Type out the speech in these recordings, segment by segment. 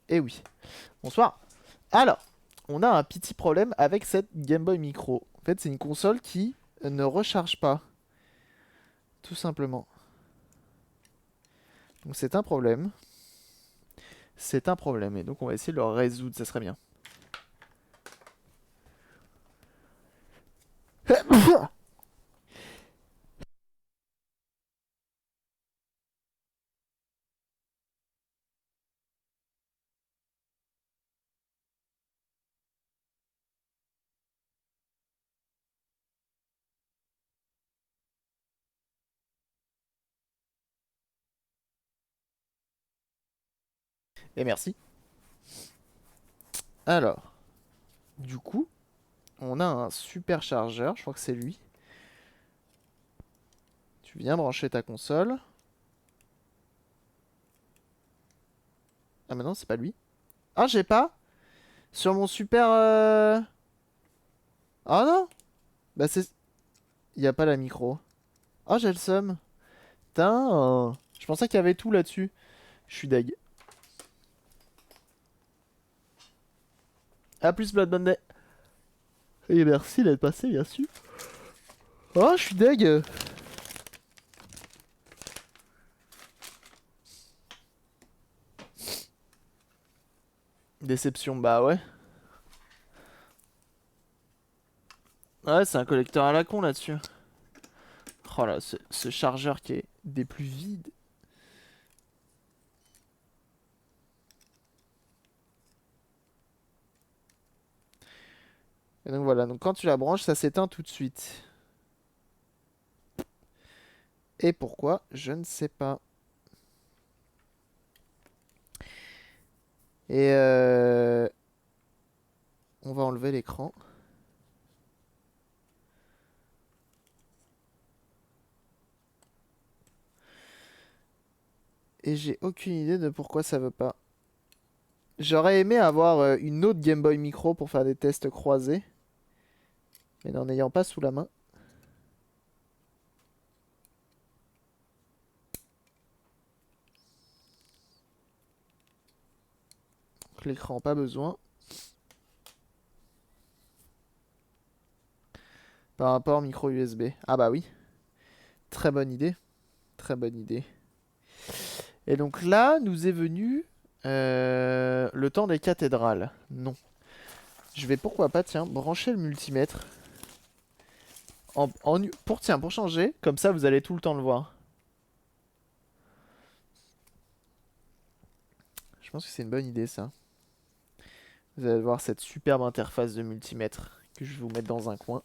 Eh oui. Bonsoir. Alors, on a un petit problème avec cette Game Boy Micro. En fait, c'est une console qui ne recharge pas. Tout simplement. Donc c'est un problème. C'est un problème. Et donc on va essayer de le résoudre, ça serait bien. Et merci. Alors, du coup, on a un super chargeur. Je crois que c'est lui. Tu viens brancher ta console. Ah mais non, c'est pas lui. Ah, j'ai pas. Sur mon super... Ah non. Bah c'est... Il y a pas la micro. Ah, j'ai le seum. Putain. Je pensais qu'il y avait tout là-dessus. Je suis deg. A plus Blood Monday. Et merci d'être passé, bien sûr. Oh, je suis deg. Déception, bah ouais. Ouais, c'est un collecteur à la con là-dessus. Oh là, ce chargeur qui est des plus vides. Et donc voilà, donc quand tu la branches, ça s'éteint tout de suite. Et pourquoi? Je ne sais pas. Et on va enlever l'écran. Et j'ai aucune idée de pourquoi ça veut pas. J'aurais aimé avoir une autre Game Boy Micro pour faire des tests croisés. Mais n'en ayant pas sous la main. Donc l'écran, pas besoin. Par rapport au micro USB. Ah bah oui. Très bonne idée. Très bonne idée. Et donc là, nous est venu le temps des cathédrales. Non. Je vais pourquoi pas, tiens, brancher le multimètre. Pour changer, comme ça vous allez tout le temps le voir. Je pense que c'est une bonne idée ça. Vous allez voir cette superbe interface de multimètre que je vais vous mettre dans un coin.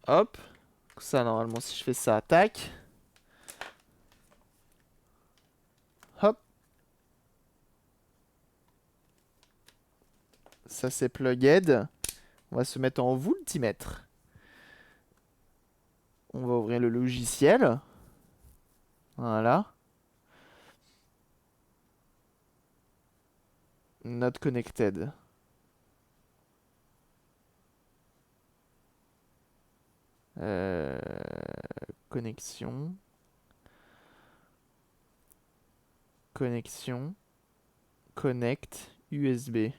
Hop. Ça normalement si je fais ça, tac. Hop. Ça c'est plugged. On va se mettre en multimètre. On va ouvrir le logiciel. Voilà. Not connected. Euh, Connexion. Connexion. Connect. USB.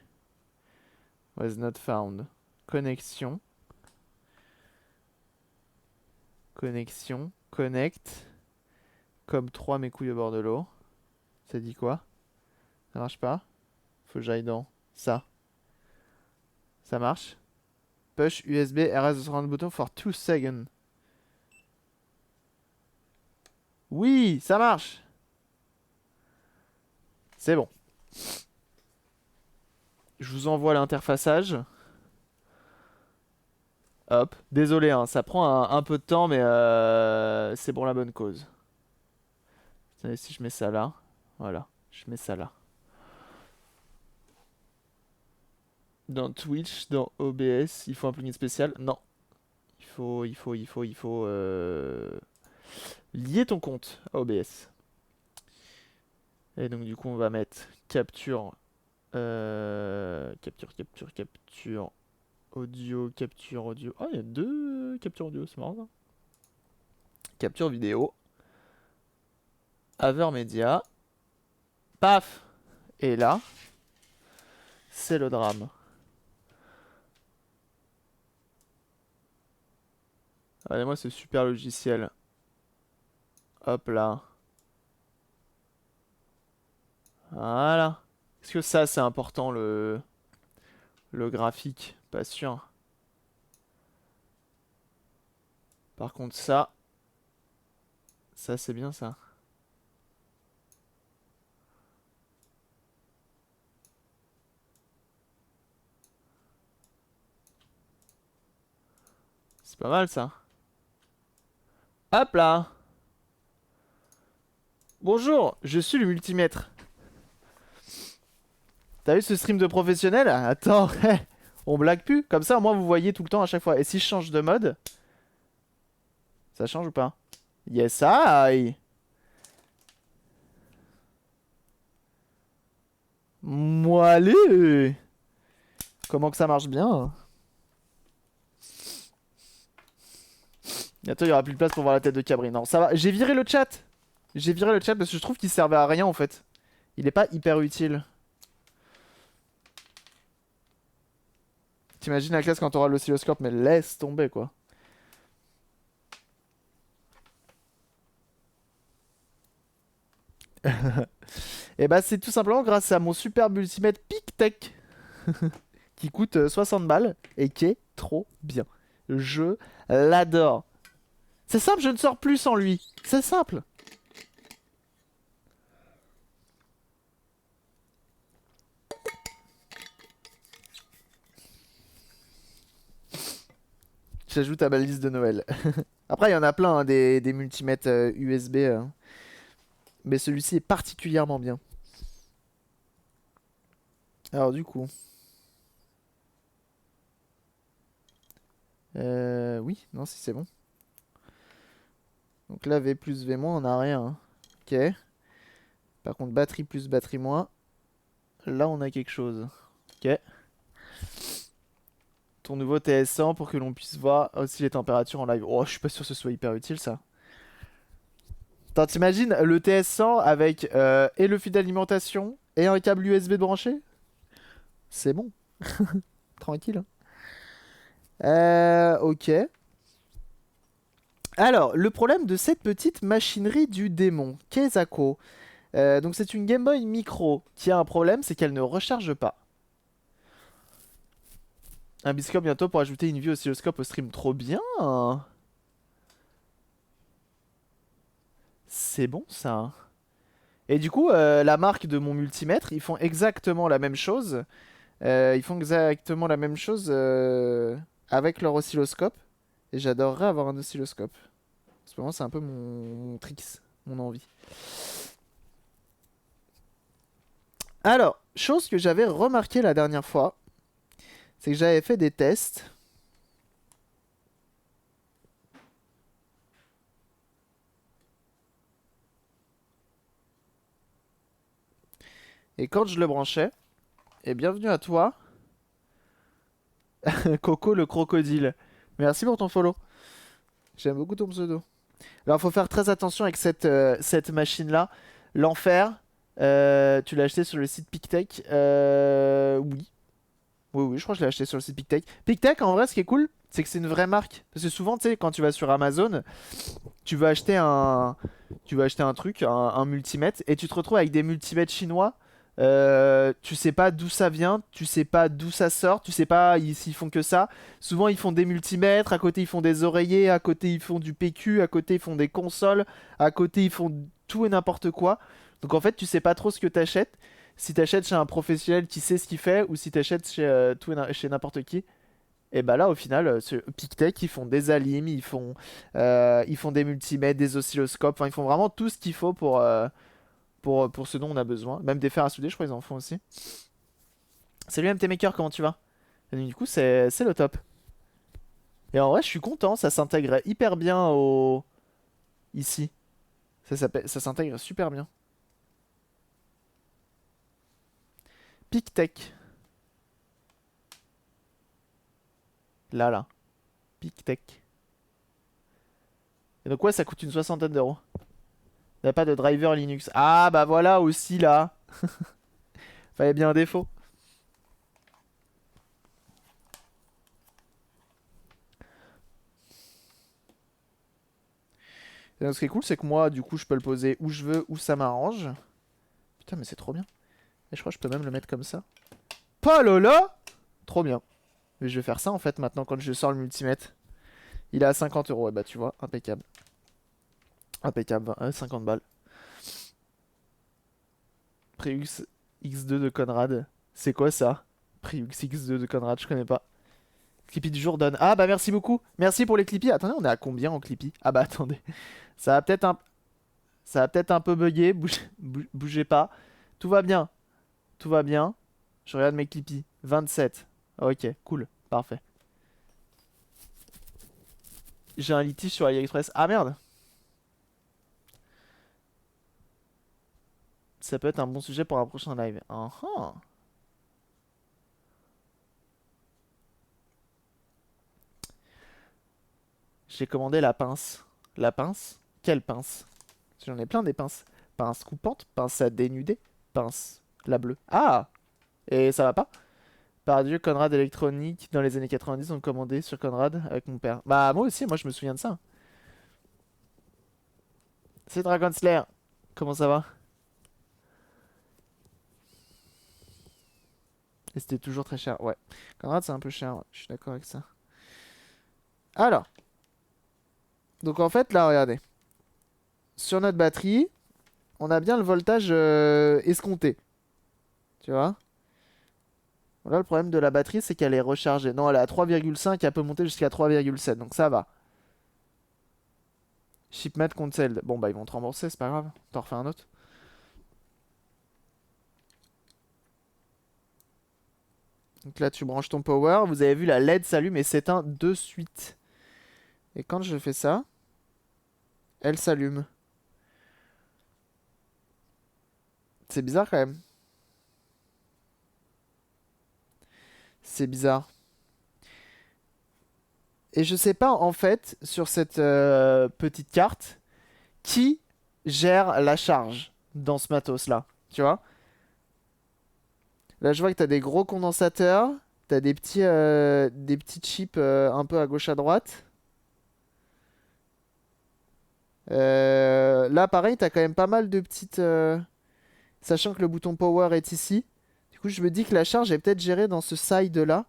Was not found. Connexion. Connexion. Connect. Comme 3 mes couilles au bord de l'eau. Ça dit quoi? Ça marche pas? Faut que j'aille dans ça. Ça marche? Push USB RS round button for 2 seconds. Oui, ça marche! C'est bon. Je vous envoie l'interfaçage. Hop. Désolé, hein, ça prend un peu de temps, mais c'est pour la bonne cause. Attendez, si je mets ça là. Voilà, je mets ça là. Dans Twitch, dans OBS, il faut un plugin spécial? Non. Il faut lier ton compte à OBS. Et donc du coup on va mettre capture, capture audio, capture audio. Oh, il y a deux captures audio, c'est marrant ça. Capture vidéo, Avermedia, paf. Et là, c'est le drame. Regardez-moi ce super logiciel. Hop là. Voilà. Est-ce que ça, c'est important, le graphique? Pas sûr. Par contre, ça c'est bien ça. C'est pas mal ça. Hop là. Bonjour, je suis le multimètre. T'as vu ce stream de professionnel? Attends, on blague plus. Comme ça, au moins, vous voyez tout le temps à chaque fois. Et si je change de mode, ça change ou pas? Yes, I. Moi, allez. Comment que ça marche bien? Bientôt, il y aura plus de place pour voir la tête de Cabri. Non, ça va. J'ai viré le chat. J'ai viré le chat parce que je trouve qu'il servait à rien en fait. Il est pas hyper utile. T'imagines la classe quand t'auras l'oscilloscope, mais laisse tomber quoi. Et bah c'est tout simplement grâce à mon super multimètre PicTech qui coûte 60 balles et qui est trop bien. Je l'adore. C'est simple, je ne sors plus sans lui. C'est simple. J'ajoute à ma liste de Noël. Après, il y en a plein, hein, des multimètres USB. Mais celui-ci est particulièrement bien. Alors du coup... oui, non, si c'est bon. Donc là, V plus V moins, on n'a rien. Hein. Ok. Par contre, batterie plus batterie moins. Là, on a quelque chose. Ok. Ton nouveau TS100 pour que l'on puisse voir aussi les températures en live. Oh, je suis pas sûr que ce soit hyper utile ça. Attends, t'imagines le TS100 avec et le fil d'alimentation et un câble USB branché? C'est bon. Tranquille. Ok. Alors, le problème de cette petite machinerie du démon, Kezako. Donc c'est une Game Boy Micro qui a un problème, c'est qu'elle ne recharge pas. Un biscope bientôt pour ajouter une vue oscilloscope au stream. Trop bien. C'est bon ça. Et du coup, la marque de mon multimètre, ils font exactement la même chose. Ils font exactement la même chose avec leur oscilloscope. Et j'adorerais avoir un oscilloscope. En ce moment, c'est un peu mon tricks, mon envie. Alors, chose que j'avais remarqué la dernière fois, c'est que j'avais fait des tests. Et quand je le branchais, et bienvenue à toi, Coco le crocodile. Merci pour ton follow. J'aime beaucoup ton pseudo. Alors, faut faire très attention avec cette machine-là. L'enfer, tu l'as acheté sur le site PicTech. Oui. Oui, je crois que je l'ai acheté sur le site PicTech. PicTech, en vrai, ce qui est cool, c'est que c'est une vraie marque. Parce que souvent, tu sais, quand tu vas sur Amazon, tu veux acheter un truc, un multimètre, et tu te retrouves avec des multimètres chinois. Tu sais pas d'où ça vient, tu sais pas d'où ça sort, tu sais pas s'ils font que ça. Souvent ils font des multimètres, à côté ils font des oreillers, à côté ils font du PQ, à côté ils font des consoles, à côté ils font tout et n'importe quoi. Donc en fait tu sais pas trop ce que t'achètes. Si t'achètes chez un professionnel qui sait ce qu'il fait, ou si t'achètes chez, chez n'importe qui. Et bah là au final, PicTech ils font des alim, ils font des multimètres, des oscilloscopes, enfin ils font vraiment tout ce qu'il faut pour ce dont on a besoin. Même des fers à souder, je crois qu'ils en font aussi. Salut MT Maker, comment tu vas? Et du coup, c'est le top. Et en vrai, je suis content, ça s'intègre hyper bien au... Ici. Ça s'intègre super bien. PicTech. Là. PicTech. Et donc ouais, ça coûte une soixantaine d'euros. Il n'y a pas de driver Linux. Ah bah voilà aussi là. Fallait bien un défaut. Et donc, ce qui est cool, c'est que moi, du coup, je peux le poser où je veux, où ça m'arrange. Putain, mais c'est trop bien. Et je crois que je peux même le mettre comme ça. Pas là. Trop bien. Mais je vais faire ça en fait maintenant quand je sors le multimètre. Il est à 50 euros. Et bah, tu vois, impeccable. Impeccable, 50 balles. Prius X2 de Conrad. C'est quoi ça? Prius X2 de Conrad, je connais pas. Clippy du jour donne. Ah bah merci beaucoup. Merci pour les Clippy. Attendez, on est à combien en Clippy? Ah bah attendez. Ça va peut-être un... Ça va peut-être un peu bugger. Bougez pas. Tout va bien. Tout va bien. Je regarde mes Clippy. 27. Ok, cool. Parfait. J'ai un litige sur AliExpress. Ah merde. Ça peut être un bon sujet pour un prochain live. Ah ah. J'ai commandé la pince. La pince? Quelle pince? J'en ai plein des pinces. Pince coupante, pince à dénuder, pince. La bleue. Ah! Et ça va pas? Par Dieu, Conrad Electronic, dans les années 90, ont commandé sur Conrad avec mon père. Bah, moi aussi, moi je me souviens de ça. C'est Dragon Slayer. Comment ça va? Et c'était toujours très cher. Ouais. Conrad, c'est un peu cher. Ouais. Je suis d'accord avec ça. Alors. Donc en fait, là, regardez. Sur notre batterie, on a bien le voltage escompté. Tu vois? Là, le problème de la batterie, c'est qu'elle est rechargée. Non, elle est à 3,5, elle peut monter jusqu'à 3,7, donc ça va. Shipment cancelled. Bon, bah, ils vont te rembourser, c'est pas grave. T'en refais un autre. Donc là, tu branches ton power. Vous avez vu, la LED s'allume et s'éteint de suite. Et quand je fais ça, elle s'allume. C'est bizarre quand même. C'est bizarre. Et je sais pas, en fait, sur cette petite carte, qui gère la charge dans ce matos-là. Tu vois? Là, je vois que t'as des gros condensateurs. T'as des petits chips un peu à gauche à droite. Là, pareil, t'as quand même pas mal de petites. Sachant que le bouton power est ici. Du coup, je me dis que la charge est peut-être gérée dans ce side là.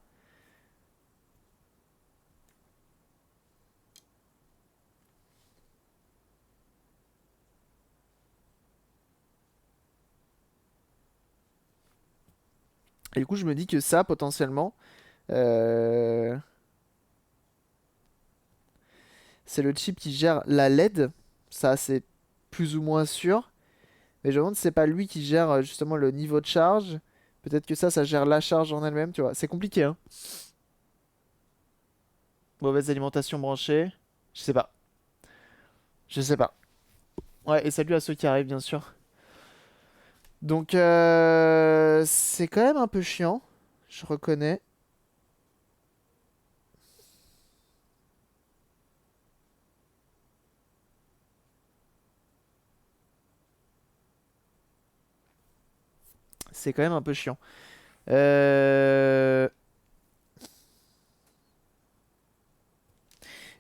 Et du coup, je me dis que ça, potentiellement, euh, c'est le chip qui gère la LED. Ça, c'est plus ou moins sûr. Mais je me demande si c'est pas lui qui gère justement le niveau de charge. Peut-être que ça gère la charge en elle-même, tu vois. C'est compliqué, hein. Mauvaise alimentation branchée. Je sais pas. Je sais pas. Ouais, et salut à ceux qui arrivent, bien sûr. Donc, c'est quand même un peu chiant. Je reconnais. C'est quand même un peu chiant. Euh...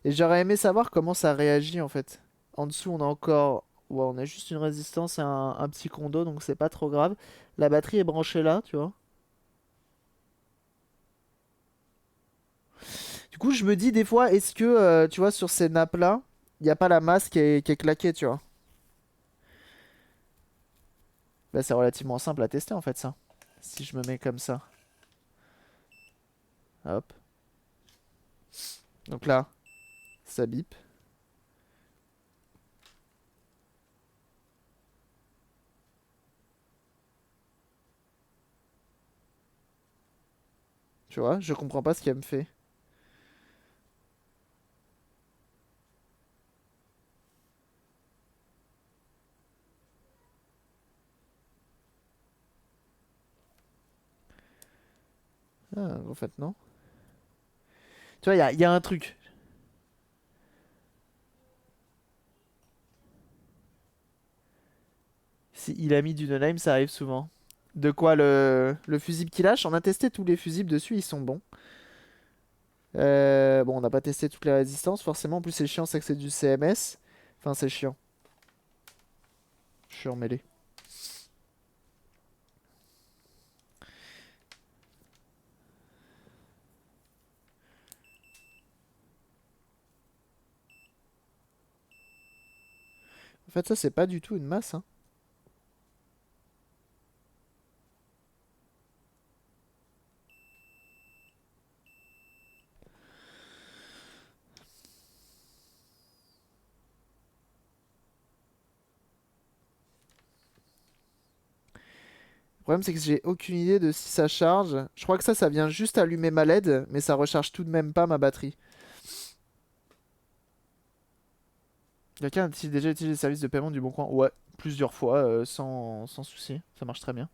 Et j'aurais aimé savoir comment ça réagit en fait. En dessous, on a encore. Ouais, on a juste une résistance et un petit condo, donc c'est pas trop grave. La batterie est branchée là, tu vois. Du coup, je me dis des fois, est-ce que, tu vois, sur ces nappes-là, il n'y a pas la masse qui est claquée, tu vois. Bah, c'est relativement simple à tester en fait, ça. Si je me mets comme ça. Hop. Donc là, ça bip. Tu vois, je comprends pas ce qu'elle me fait. Ah, en fait, non. Tu vois, il y a un truc. Si il a mis du no-name, ça arrive souvent. De quoi le fusible qui lâche? On a testé tous les fusibles dessus, ils sont bons. Bon, on n'a pas testé toutes les résistances, forcément. En plus, c'est chiant, c'est que c'est du CMS. Enfin, c'est chiant. Je suis emmêlé. En fait, ça, c'est pas du tout une masse, hein. Le problème, c'est que j'ai aucune idée de si ça charge. Je crois que ça vient juste allumer ma LED, mais ça recharge tout de même pas ma batterie. Quelqu'un a-t-il déjà utilisé le service de paiement du Bon Coin? Ouais, plusieurs fois, sans souci. Ça marche très bien.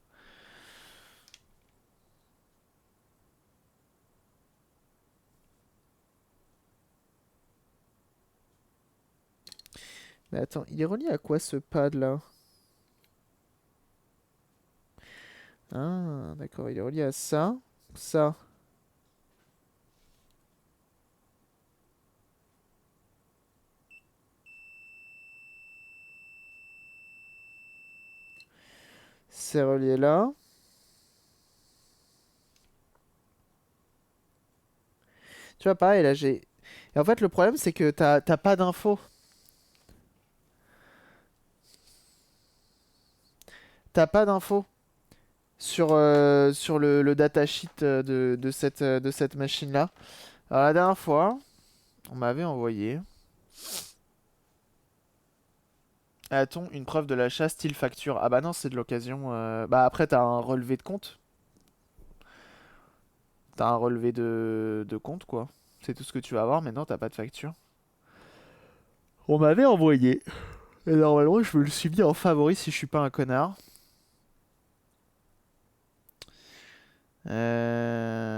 Mais attends, il est relié à quoi ce pad là? Ah, d'accord, il est relié à ça. Ça, c'est relié là. Tu vois, pareil, là j'ai. Et en fait, le problème, c'est que t'as pas d'infos. T'as pas d'infos sur le datasheet de cette machine-là. Alors, la dernière fois, on m'avait envoyé. A-t-on une preuve de l'achat style facture? Ah bah non, c'est de l'occasion. Bah après, t'as un relevé de compte. T'as un relevé de compte, quoi. C'est tout ce que tu vas avoir, mais non, t'as pas de facture. On m'avait envoyé. Et normalement, je me le suis mis en favori si je suis pas un connard. Euh...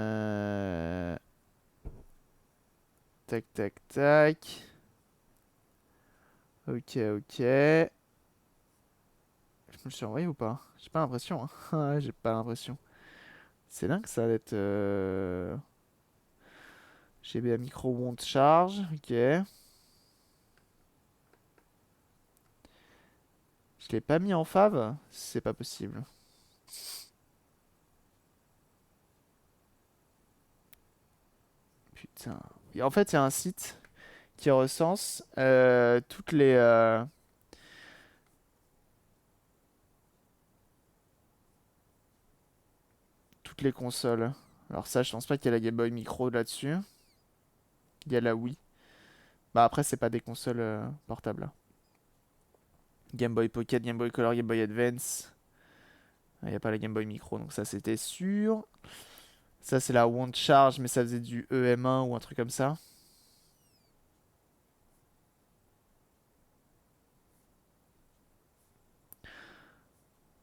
Tac, tac, tac. Ok, ok. Je me le suis envoyé ou pas? J'ai pas l'impression, hein. Ouais, j'ai pas l'impression. C'est dingue, ça va être... GBA micro won't charge. Ok. Je l'ai pas mis en fav? C'est pas possible. Putain. Et en fait, il y a un site qui recense toutes les consoles. Alors ça, je pense pas qu'il y a la Game Boy Micro là-dessus. Il y a la Wii. Bah après, c'est pas des consoles portables. Game Boy Pocket, Game Boy Color, Game Boy Advance. Il n'y a pas la Game Boy Micro, donc ça c'était sûr. Ça c'est la Won't Charge, mais ça faisait du EM1 ou un truc comme ça.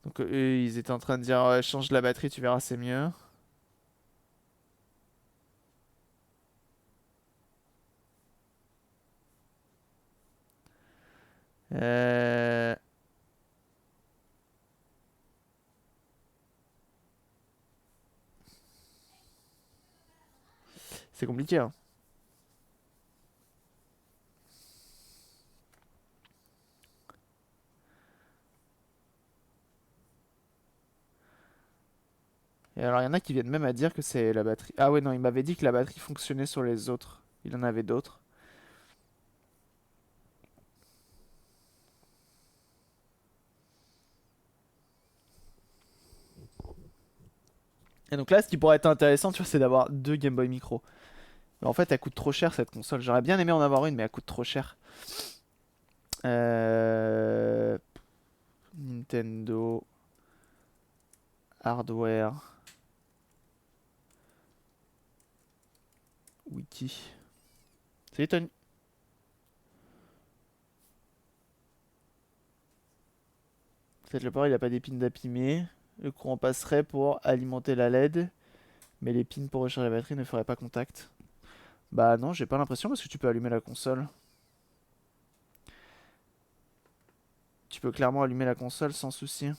Donc eux, ils étaient en train de dire ouais, change la batterie, tu verras, c'est mieux. Euh, C'est compliqué, hein. Et alors il y en a qui viennent même à dire que c'est la batterie. Ah ouais, non, il m'avait dit que la batterie fonctionnait sur les autres. Il en avait d'autres. Et donc là, ce qui pourrait être intéressant, tu vois, c'est d'avoir deux Game Boy Micro. Mais en fait, elle coûte trop cher cette console. J'aurais bien aimé en avoir une, mais elle coûte trop cher. Euh... Nintendo Hardware Wiki. Salut Tony. Peut-être le port il a pas d'épines d'apimé. Le courant passerait pour alimenter la LED, mais les pins pour recharger la batterie ne feraient pas contact. Bah non, j'ai pas l'impression parce que tu peux allumer la console. Tu peux clairement allumer la console sans souci.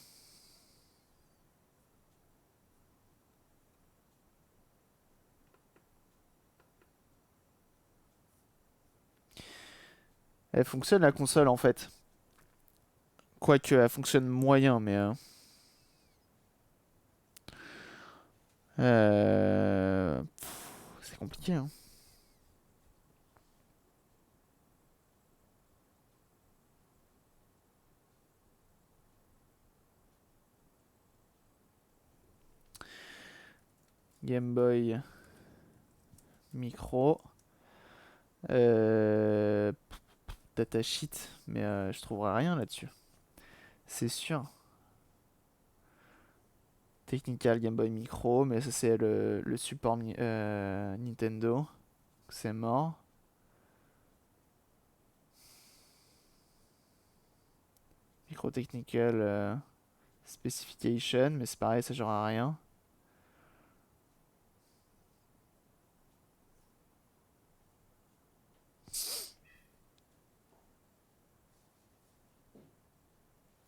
Elle fonctionne la console en fait. Quoique, elle fonctionne moyen, mais... c'est compliqué, hein. Game Boy Micro. Euh... Datasheet, mais je trouverai rien là-dessus. C'est sûr. Technical Game Boy Micro, mais ça c'est le support Nintendo. C'est mort. Micro Technical Specification, mais c'est pareil, ça j'aurai rien.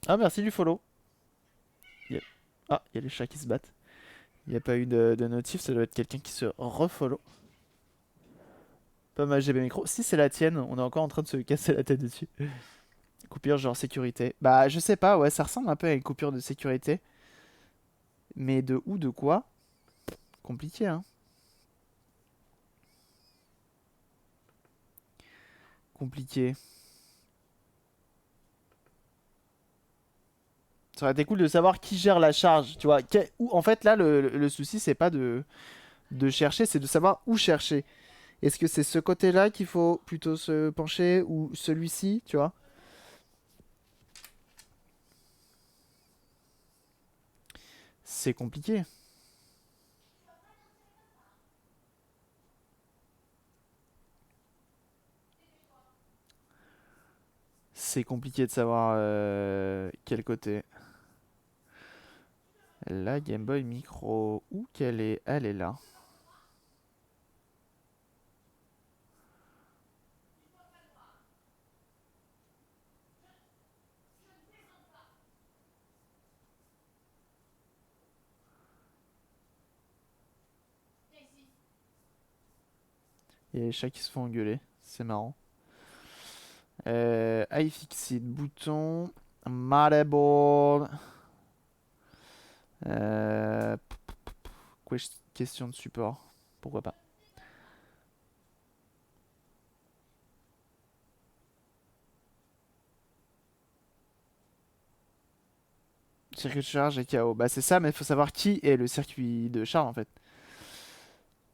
Ah, merci du follow. Il y a- Ah, il y a les chats qui se battent. Il n'y a pas eu de notif, ça doit être quelqu'un qui se refollow. Pas ma GB micro. Si c'est la tienne, on est encore en train de se casser la tête dessus. Coupure genre sécurité. Bah, je sais pas, ouais, ça ressemble un peu à une coupure de sécurité. Mais de où, de quoi? Compliqué, hein. Compliqué. Ça aurait été cool de savoir qui gère la charge, tu vois. En fait, là, le souci, c'est pas de chercher, c'est de savoir où chercher. Est-ce que c'est ce côté-là qu'il faut plutôt se pencher ou celui-ci, tu vois? C'est compliqué. C'est compliqué de savoir quel côté. La Game Boy Micro, où qu'elle est? Elle est là. Il y a les chats qui se font engueuler. C'est marrant. iFixit, bouton. Motherboard. Euh, Question de support. Pourquoi pas. Circuit de charge et KO. Bah c'est ça, mais il faut savoir qui est le circuit de charge en fait.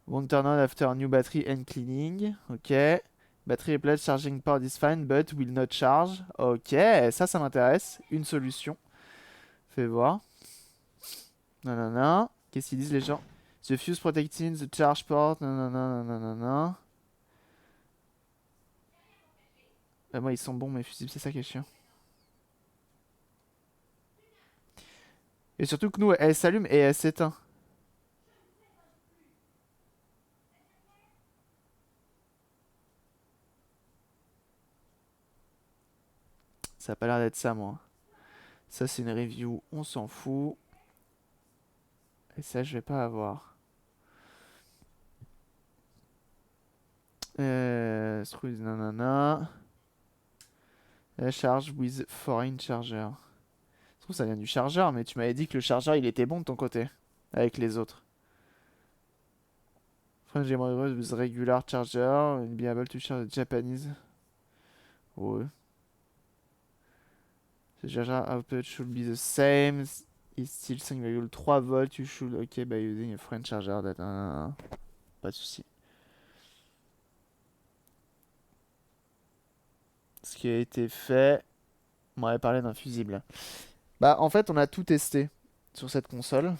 Won't turn on after new battery and cleaning. Ok. Battery replaced charging port is fine, but will not charge. Ok, ça m'intéresse. Une solution. Fais voir. Nanana. Qu'est-ce qu'ils disent les gens? The fuse protecting the charge port. Nanana, nanana. Bah, moi, ils sont bons, mes fusibles, c'est ça qui est chiant. Et surtout que nous, elle s'allume et elle s'éteint. Ça a pas l'air d'être ça, moi. Ça, c'est une review, on s'en fout. Et ça, je vais pas avoir. Screws, nanana. La charge with foreign charger. Je trouve que ça vient du chargeur, mais tu m'avais dit que le chargeur, il était bon de ton côté. Avec les autres. French Game Boy with regular charger. And be able to charge the Japanese. Ouais. The charger output should be the same. It's still 5,3 volts. You should okay by using a French charger. Pas de souci. Ce qui a été fait. On m'avait parlé d'un fusible. Bah, en fait, on a tout testé sur cette console.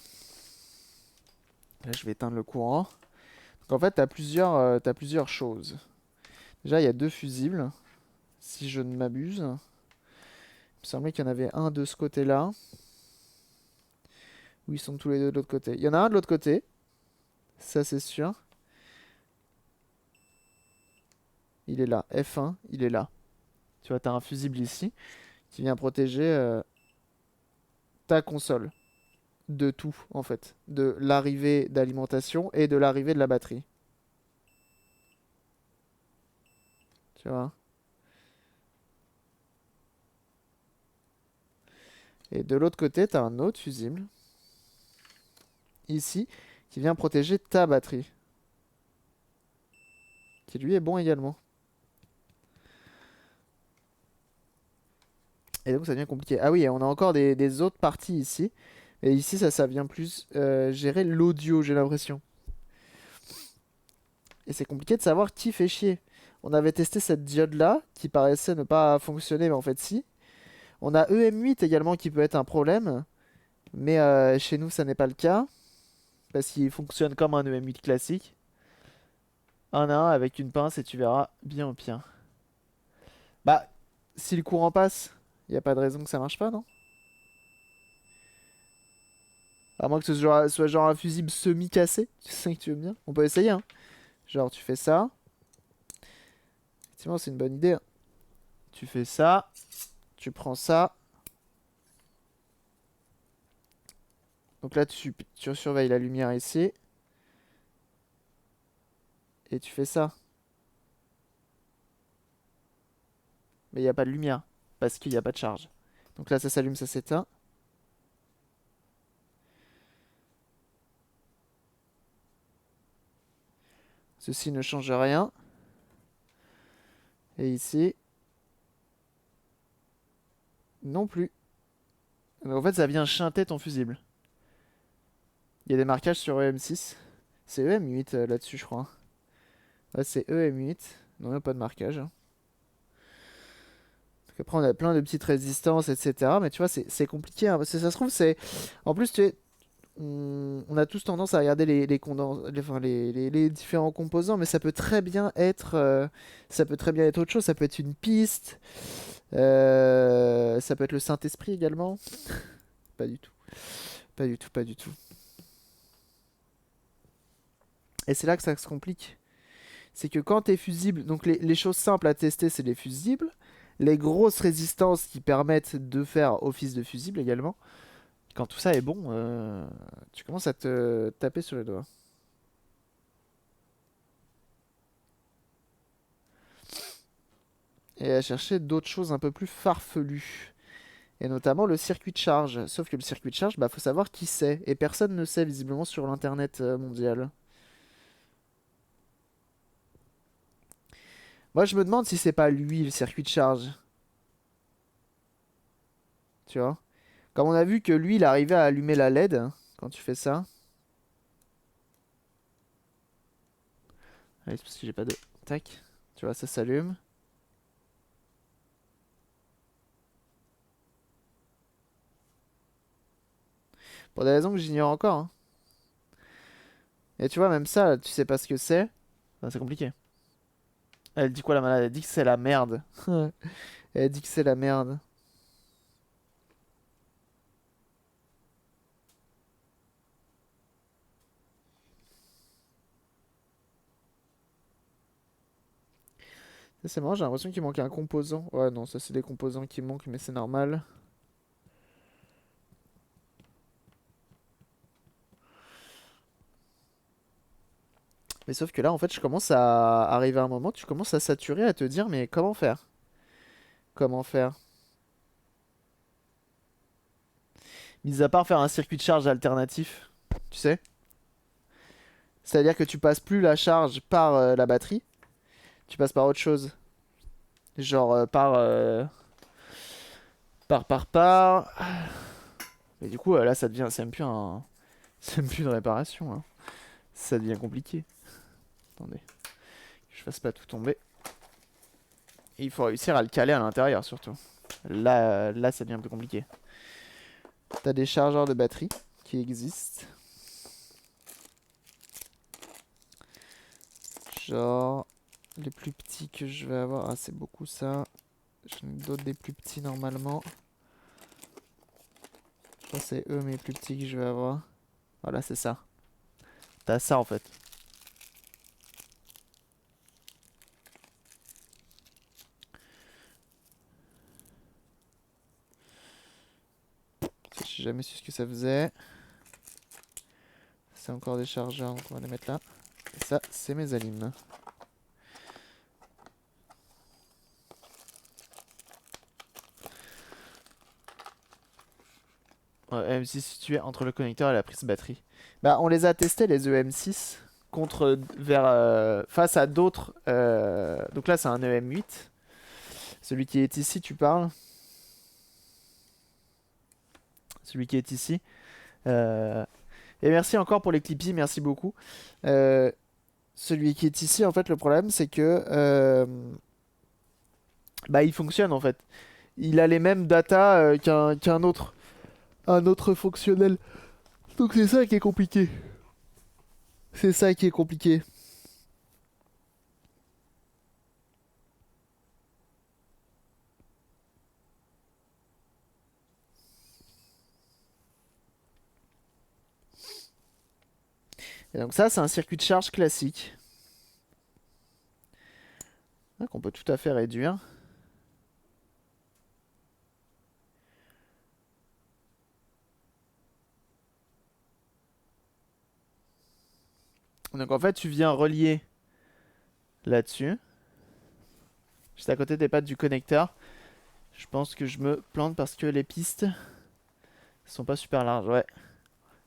Là, je vais éteindre le courant. Donc, en fait, t'as plusieurs choses. Déjà, il y a deux fusibles, si je ne m'abuse. Il me semblait qu'il y en avait un de ce côté-là. Ou ils sont tous les deux de l'autre côté. Il y en a un de l'autre côté. Ça, c'est sûr. Il est là. F1, il est là. Tu vois, t'as un fusible ici qui vient protéger ta console de tout, en fait. De l'arrivée d'alimentation et de l'arrivée de la batterie. Tu vois? Et de l'autre côté, tu as un autre fusible. Ici, qui vient protéger ta batterie. Qui lui est bon également. Et donc ça devient compliqué. Ah oui, et on a encore des autres parties ici. Et ici, ça vient plus gérer l'audio, j'ai l'impression. Et c'est compliqué de savoir qui fait chier. On avait testé cette diode-là, qui paraissait ne pas fonctionner, mais en fait si. On a EM8 également qui peut être un problème. Mais chez nous, ça n'est pas le cas. Parce qu'il fonctionne comme un EM8 classique. Un à un avec une pince et tu verras bien au pire. Bah, si le courant passe, il n'y a pas de raison que ça marche pas, non? À moins que ce soit genre un fusible semi-cassé. Tu sais que tu veux bien. On peut essayer, hein. Genre, tu fais ça. Effectivement, c'est une bonne idée, hein. Tu fais ça. Tu prends ça. Donc là, tu surveilles la lumière ici. Et tu fais ça. Mais il n'y a pas de lumière. Parce qu'il n'y a pas de charge. Donc là, ça s'allume, ça s'éteint. Ceci ne change rien. Et ici, non plus. Donc en fait, ça vient chanter ton fusible. Il y a des marquages sur EM6. C'est EM8 là-dessus, je crois. Ouais, c'est EM8. Non, il n'y a pas de marquage, hein. Donc après, on a plein de petites résistances, etc. Mais tu vois, c'est compliqué, hein, parce que ça se trouve, c'est. En plus, tu es. On a tous tendance à regarder les différents composants, mais ça peut très bien être autre chose. Ça peut être une piste, ça peut être le Saint-Esprit également. Pas du tout, pas du tout, pas du tout. Et c'est là que ça se complique. C'est que quand t'es fusible, donc les choses simples à tester, c'est les fusibles, les grosses résistances qui permettent de faire office de fusible également. Quand tout ça est bon, tu commences à te taper sur les doigts. Et à chercher d'autres choses un peu plus farfelues. Et notamment le circuit de charge. Sauf que le circuit de charge, bah faut savoir qui c'est. Et personne ne sait visiblement sur l'internet mondial. Moi je me demande si c'est pas lui le circuit de charge. Tu vois? Comme on a vu que lui il arrivait à allumer la LED quand tu fais ça. Allez, c'est parce que j'ai pas de. Tac. Tu vois, ça s'allume. Pour des raisons que j'ignore encore, hein. Et tu vois, même ça, tu sais pas ce que c'est. Enfin, c'est compliqué. Elle dit quoi la malade? Elle dit que c'est la merde. Elle dit que c'est la merde. Ça, c'est marrant, j'ai l'impression qu'il manque un composant. Ouais, non, ça c'est des composants qui manquent, mais c'est normal. Mais sauf que là, en fait, je commence à arriver à un moment, tu commences à saturer, à te dire, mais comment faire? Comment faire? Mis à part faire un circuit de charge alternatif, tu sais? C'est-à-dire que tu passes plus la charge par la batterie, tu passes par autre chose. Genre par. Et du coup, là, ça devient, c'est même plus un, c'est même plus une réparation, hein. Ça devient compliqué. Attendez, que je fasse pas tout tomber. Et il faut réussir à le caler à l'intérieur surtout. Là, ça devient un peu compliqué. T'as des chargeurs de batterie qui existent. Genre, les plus petits que je vais avoir. Ah, c'est beaucoup ça. J'en ai d'autres des plus petits normalement. Je crois que c'est eux mes plus petits que je vais avoir. Voilà, c'est ça. T'as ça en fait. J'ai jamais su ce que ça faisait. C'est encore des chargeurs, donc on va les mettre là. Et ça, c'est mes alimes. EM6 situé entre le connecteur et la prise batterie. Bah, on les a testés, les EM6, face à d'autres. Donc là, c'est un EM8. Celui qui est ici, tu parles. Celui qui est ici. Euh, Et merci encore pour les Clippy, merci beaucoup. Euh, Celui qui est ici, en fait, le problème, c'est que bah, il fonctionne en fait. Il a les mêmes data qu'un autre, un autre fonctionnel. Donc c'est ça qui est compliqué. C'est ça qui est compliqué. Et donc ça, c'est un circuit de charge classique. Qu'on peut tout à fait réduire. Donc en fait, tu viens relier là-dessus. Juste à côté des pattes du connecteur. Je pense que je me plante parce que les pistes sont pas super larges. Ouais.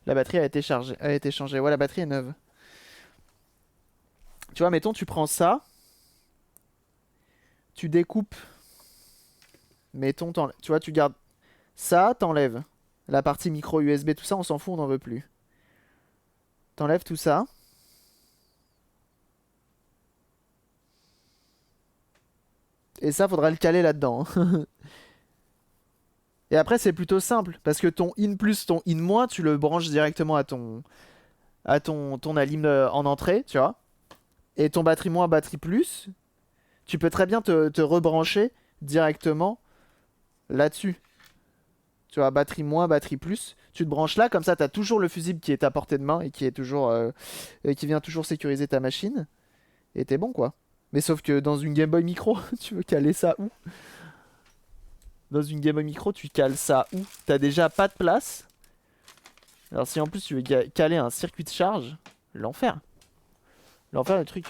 La batterie a été chargée, a été changée. Ouais, la batterie est neuve. Tu vois, mettons, tu prends ça, tu découpes. Mettons, tu vois, tu gardes ça, t'enlèves. La partie micro USB, tout ça, on s'en fout, on n'en veut plus. T'enlèves tout ça. Et ça, faudra le caler là-dedans, hein. Et après, c'est plutôt simple. Parce que ton in plus, ton in moins, tu le branches directement à ton alim en entrée, tu vois. Et ton batterie moins, batterie plus, tu peux très bien te rebrancher directement là-dessus. Tu vois, batterie moins, batterie plus. Tu te branches là, comme ça, t'as toujours le fusible qui est à portée de main et qui est toujours, qui vient toujours sécuriser ta machine. Et t'es bon, quoi. Mais sauf que dans une Game Boy Micro, tu veux caler ça où? Dans une Game Boy Micro, tu cales ça où? T'as déjà pas de place. Alors si en plus tu veux caler un circuit de charge, l'enfer. L'enfer le truc.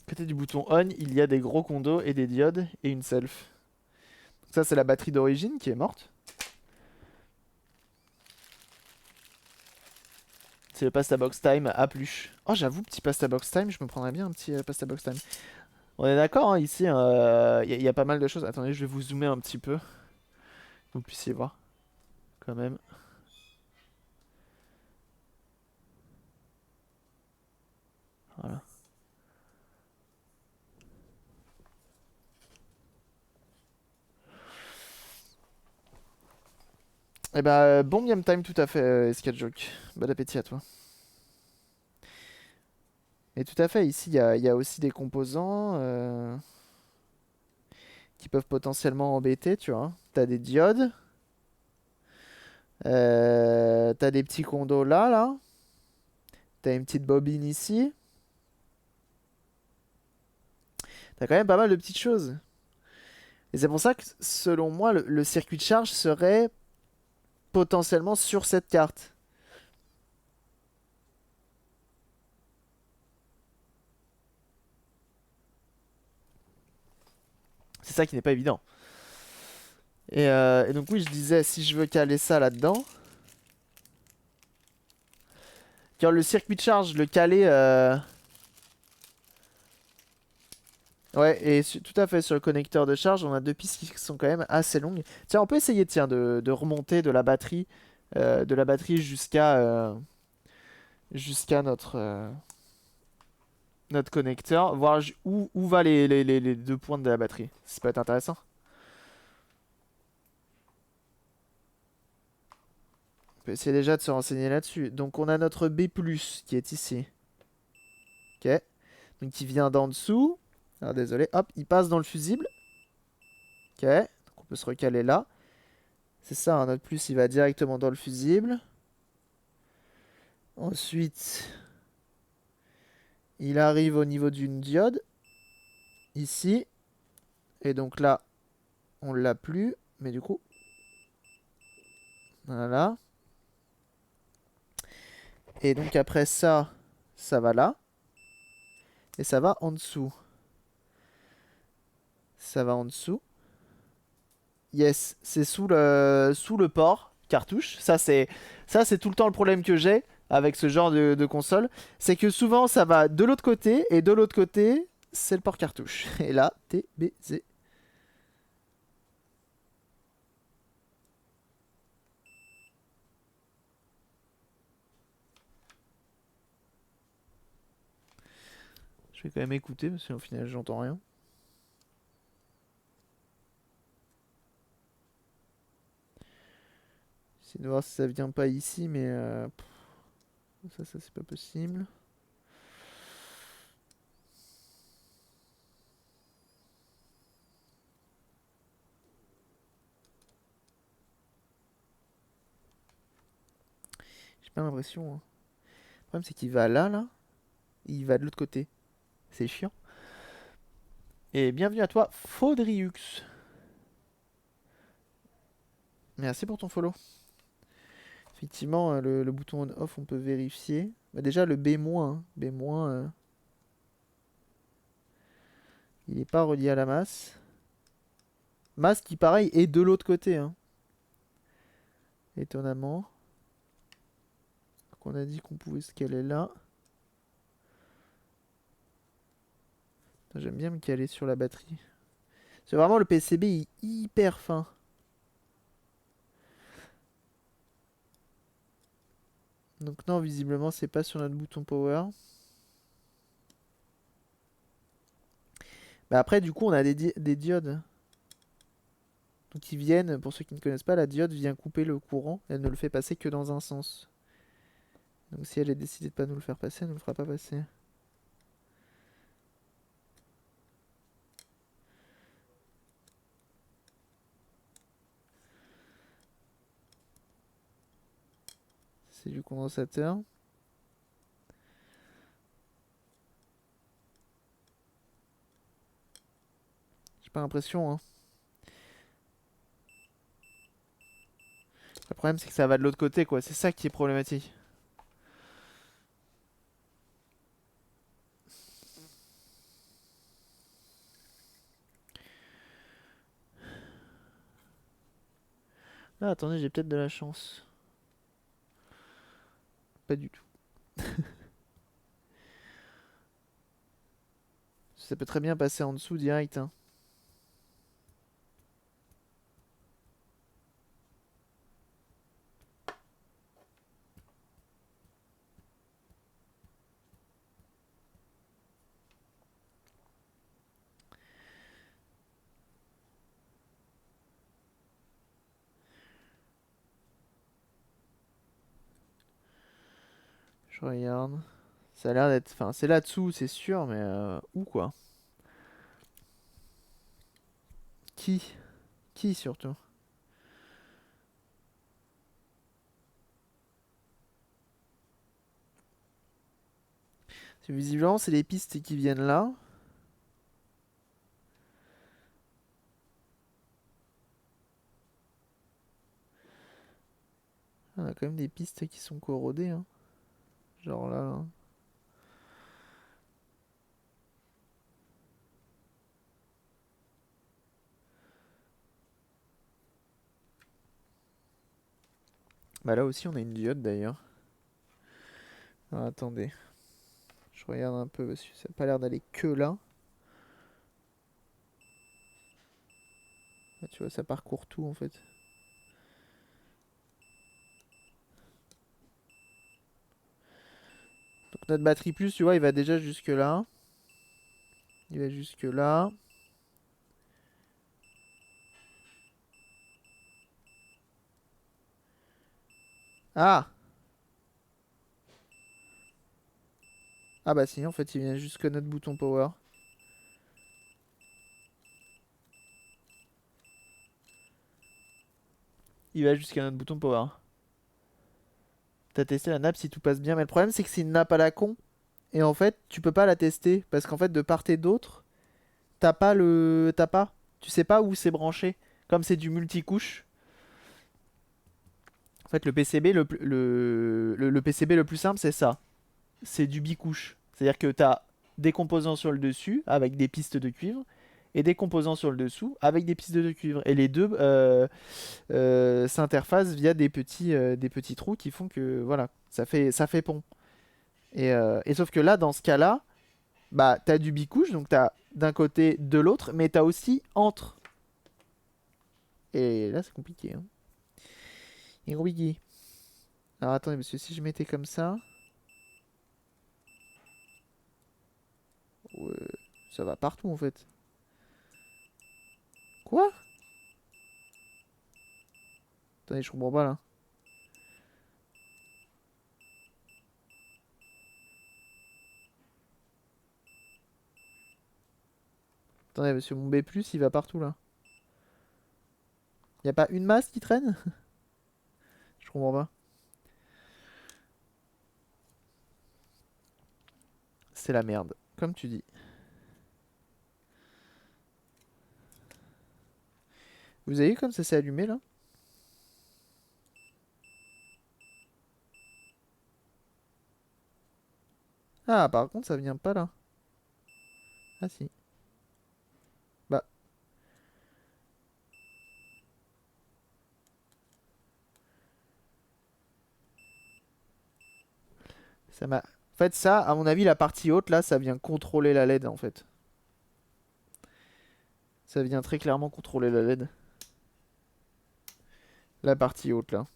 À côté du bouton on, il y a des gros condos et des diodes et une self. Donc ça c'est la batterie d'origine qui est morte. C'est le Pasta Box Time A+. Oh j'avoue, petit Pasta Box Time, je me prendrais bien un petit Pasta Box Time. On est d'accord, hein, ici, y a pas mal de choses. Attendez, je vais vous zoomer un petit peu. Que vous puissiez voir, quand même. Voilà. Et bah, bon game time tout à fait, Sketchjoke. Bon appétit à toi. Et tout à fait, ici, il y a aussi des composants qui peuvent potentiellement embêter, tu vois. T'as des diodes. T'as des petits condos là, là. T'as une petite bobine ici. T'as quand même pas mal de petites choses. Et c'est pour ça que, selon moi, le circuit de charge serait potentiellement sur cette carte. C'est ça qui n'est pas évident. Et donc oui, je disais, si je veux caler ça là-dedans, car le circuit de charge, le caler, ouais, et tout à fait sur le connecteur de charge, on a deux pistes qui sont quand même assez longues. Tiens, on peut essayer, tiens, de remonter de la batterie jusqu'à notre connecteur, voir où va les deux pointes de la batterie. Ça peut être intéressant. On peut essayer déjà de se renseigner là-dessus. Donc on a notre B+, qui est ici. Ok. Donc qui vient d'en dessous. Alors désolé, hop, il passe dans le fusible. Ok, donc on peut se recaler là. C'est ça, un autre plus, il va directement dans le fusible. Ensuite, il arrive au niveau d'une diode. Ici. Et donc là, on l'a plus. Mais du coup, voilà. Et donc après ça, ça va là. Et ça va en dessous. Ça va en dessous. Yes, c'est sous le port cartouche. Ça c'est tout le temps le problème que j'ai avec ce genre de console. C'est que souvent ça va de l'autre côté et de l'autre côté c'est le port cartouche. Et là, t'es baisé. Je vais quand même écouter parce qu'au final j'entends rien. Essayer de voir si ça vient pas ici, mais ça c'est pas possible. J'ai pas l'impression, hein. Le problème c'est qu'il va là, et il va de l'autre côté. C'est chiant. Et bienvenue à toi, Faudriux. Merci pour ton follow. Effectivement, le bouton on-off, on peut vérifier. Bah, déjà, le B-, hein. B-, il n'est pas relié à la masse. Masse qui, pareil, est de l'autre côté, hein. Étonnamment. Donc, on a dit qu'on pouvait scaler là. J'aime bien me caler sur la batterie. C'est vraiment le PCB il est hyper fin. Donc non, visiblement, c'est pas sur notre bouton power. Bah après, du coup, on a des diodes. Donc ils viennent, pour ceux qui ne connaissent pas, la diode vient couper le courant. Elle ne le fait passer que dans un sens. Donc si elle est décidée de pas nous le faire passer, elle ne le fera pas passer. C'est du condensateur. J'ai pas l'impression, hein. Le problème, c'est que ça va de l'autre côté, quoi. C'est ça qui est problématique. Ah, attendez, j'ai peut-être de la chance. Pas du tout. Ça peut très bien passer en dessous direct, hein. Je regarde. Ça a l'air d'être... Enfin, c'est là-dessous, c'est sûr, mais où, quoi? Qui? Qui, surtout? Visiblement, c'est les pistes qui viennent là. On a quand même des pistes qui sont corrodées, hein. Genre là, là. Bah là aussi, on a une diode, d'ailleurs. Ah, attendez. Je regarde un peu, parce que ça n'a pas l'air d'aller que là. Ah, tu vois, ça parcourt tout, en fait. Donc notre batterie plus, tu vois, il va déjà jusque là. Il va jusque là. Ah! Ah bah si, en fait, il vient jusque notre bouton power. Il va jusqu'à notre bouton power. T'as testé la nappe si tout passe bien. Mais le problème, c'est que c'est une nappe à la con. Et en fait, tu peux pas la tester. Parce qu'en fait, de part et d'autre, t'as pas le... T'as pas. Tu sais pas où c'est branché. Comme c'est du multicouche. En fait, le PCB le PCB le plus simple, c'est ça. C'est du bicouche. C'est-à-dire que t'as des composants sur le dessus, avec des pistes de cuivre. et des composants sur le dessous avec des pistes de cuivre. Et les deux s'interfacent via des petits trous qui font que voilà, ça fait pont. Et sauf que là, dans ce cas-là, bah t'as du bicouche, donc t'as d'un côté de l'autre, mais t'as aussi entre. Et là, c'est compliqué. Hein. C'est compliqué. Alors attendez, parce que si je mettais comme ça, ouais, ça va partout en fait. Quoi? Attendez, je comprends pas là. Attendez, parce que mon B+, il va partout là. Y a pas une masse qui traîne? Je comprends pas. C'est la merde, comme tu dis. Vous avez vu comme ça s'est allumé là? Ah, par contre, ça vient pas là. Ah si. Bah, ça m'a... En fait, ça, à mon avis, la partie haute là, ça vient contrôler la LED en fait. Ça vient très clairement contrôler la LED. La partie haute là.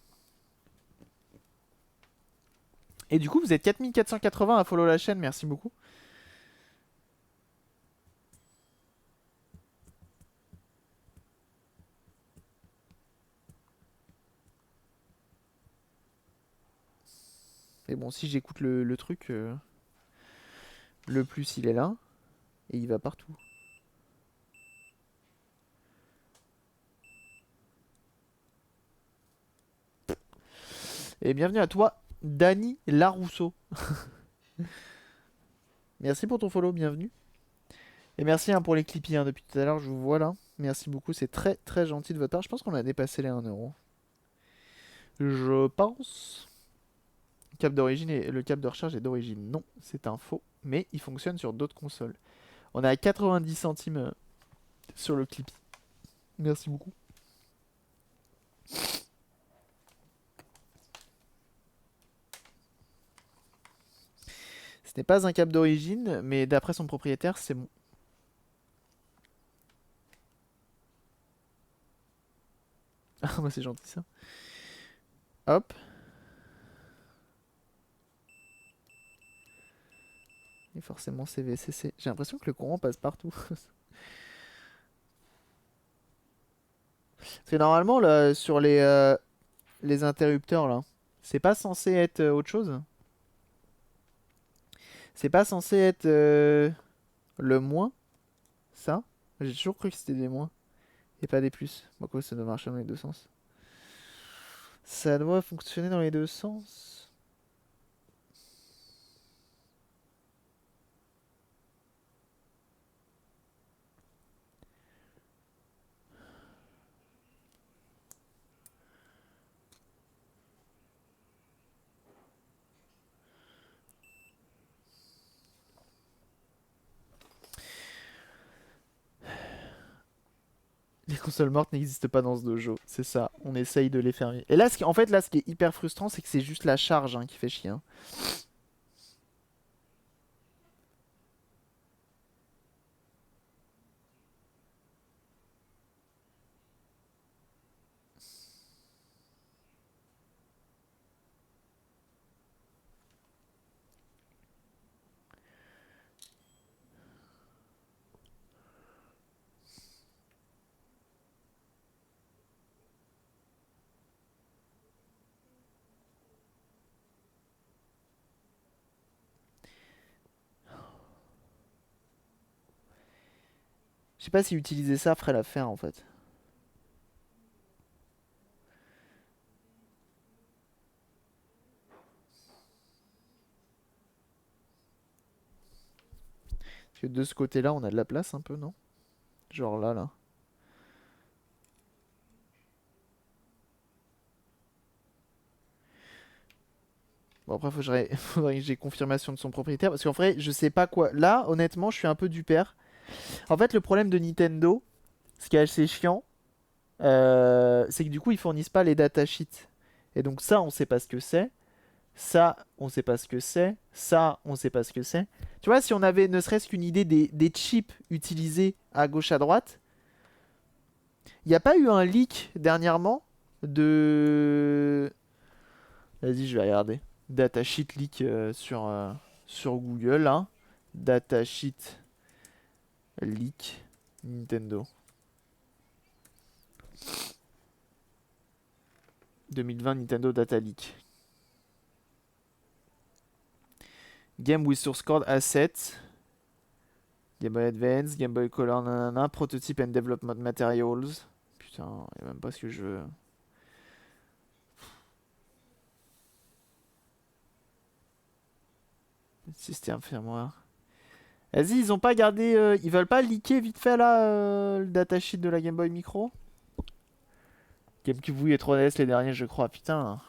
Et du coup, vous êtes 4480 à follow la chaîne, merci beaucoup. Et bon, si j'écoute le truc, le plus il est là, et il va partout. Et bienvenue à toi, Dany Larousseau. Merci pour ton follow, bienvenue. Et merci hein, pour les clippies hein, depuis tout à l'heure, je vous vois là. Merci beaucoup, c'est très très gentil de votre part. Je pense qu'on a dépassé les 1 euro. Je pense. Cap d'origine et le cap de recharge est d'origine. Non, c'est un faux, mais il fonctionne sur d'autres consoles. On est à 90 centimes sur le Clippy. Merci beaucoup. Ce n'est pas un cap d'origine, mais d'après son propriétaire, c'est bon. Ah, bah c'est gentil ça. Hop. Et forcément, c'est VCC. J'ai l'impression que le courant passe partout. Parce que normalement, là, sur les interrupteurs, là, c'est pas censé être autre chose. C'est pas censé être le moins, ça. J'ai toujours cru que c'était des moins et pas des plus. Bon, quoi, ça doit marcher dans les deux sens. Ça doit fonctionner dans les deux sens. Les consoles mortes n'existent pas dans ce dojo. C'est ça. On essaye de les faire. Et là, en fait, là, ce qui est hyper frustrant, c'est que c'est juste la charge hein, qui fait chier. Hein. Je sais pas si utiliser ça ferait l'affaire en fait. Parce que de ce côté-là, on a de la place un peu, non? Genre là, là. Bon, après, faudrait que j'ai confirmation de son propriétaire. Parce qu'en vrai, je sais pas quoi. Là, honnêtement, je suis un peu du père. En fait, le problème de Nintendo, ce qui est assez chiant, c'est que du coup, ils fournissent pas les datasheets. Et donc ça, on sait pas ce que c'est. Ça, on sait pas ce que c'est. Ça, on sait pas ce que c'est. Tu vois, si on avait ne serait-ce qu'une idée des chips utilisés à gauche à droite, il n'y a pas eu un leak dernièrement de... Vas-y, je vais regarder. Datasheet leak sur Google, hein. Datasheet leak Nintendo. 2020 Nintendo Data Leak. Game with source code assets. Game Boy Advance, Game Boy Color, nanana, prototype and development materials. Putain, il a même pas ce que je veux. Système firmware. Vas-y, ils ont pas gardé. Ils veulent pas leaker vite fait là le datasheet de la Game Boy Micro? GameCube Wii et 3DS les derniers, je crois. Putain.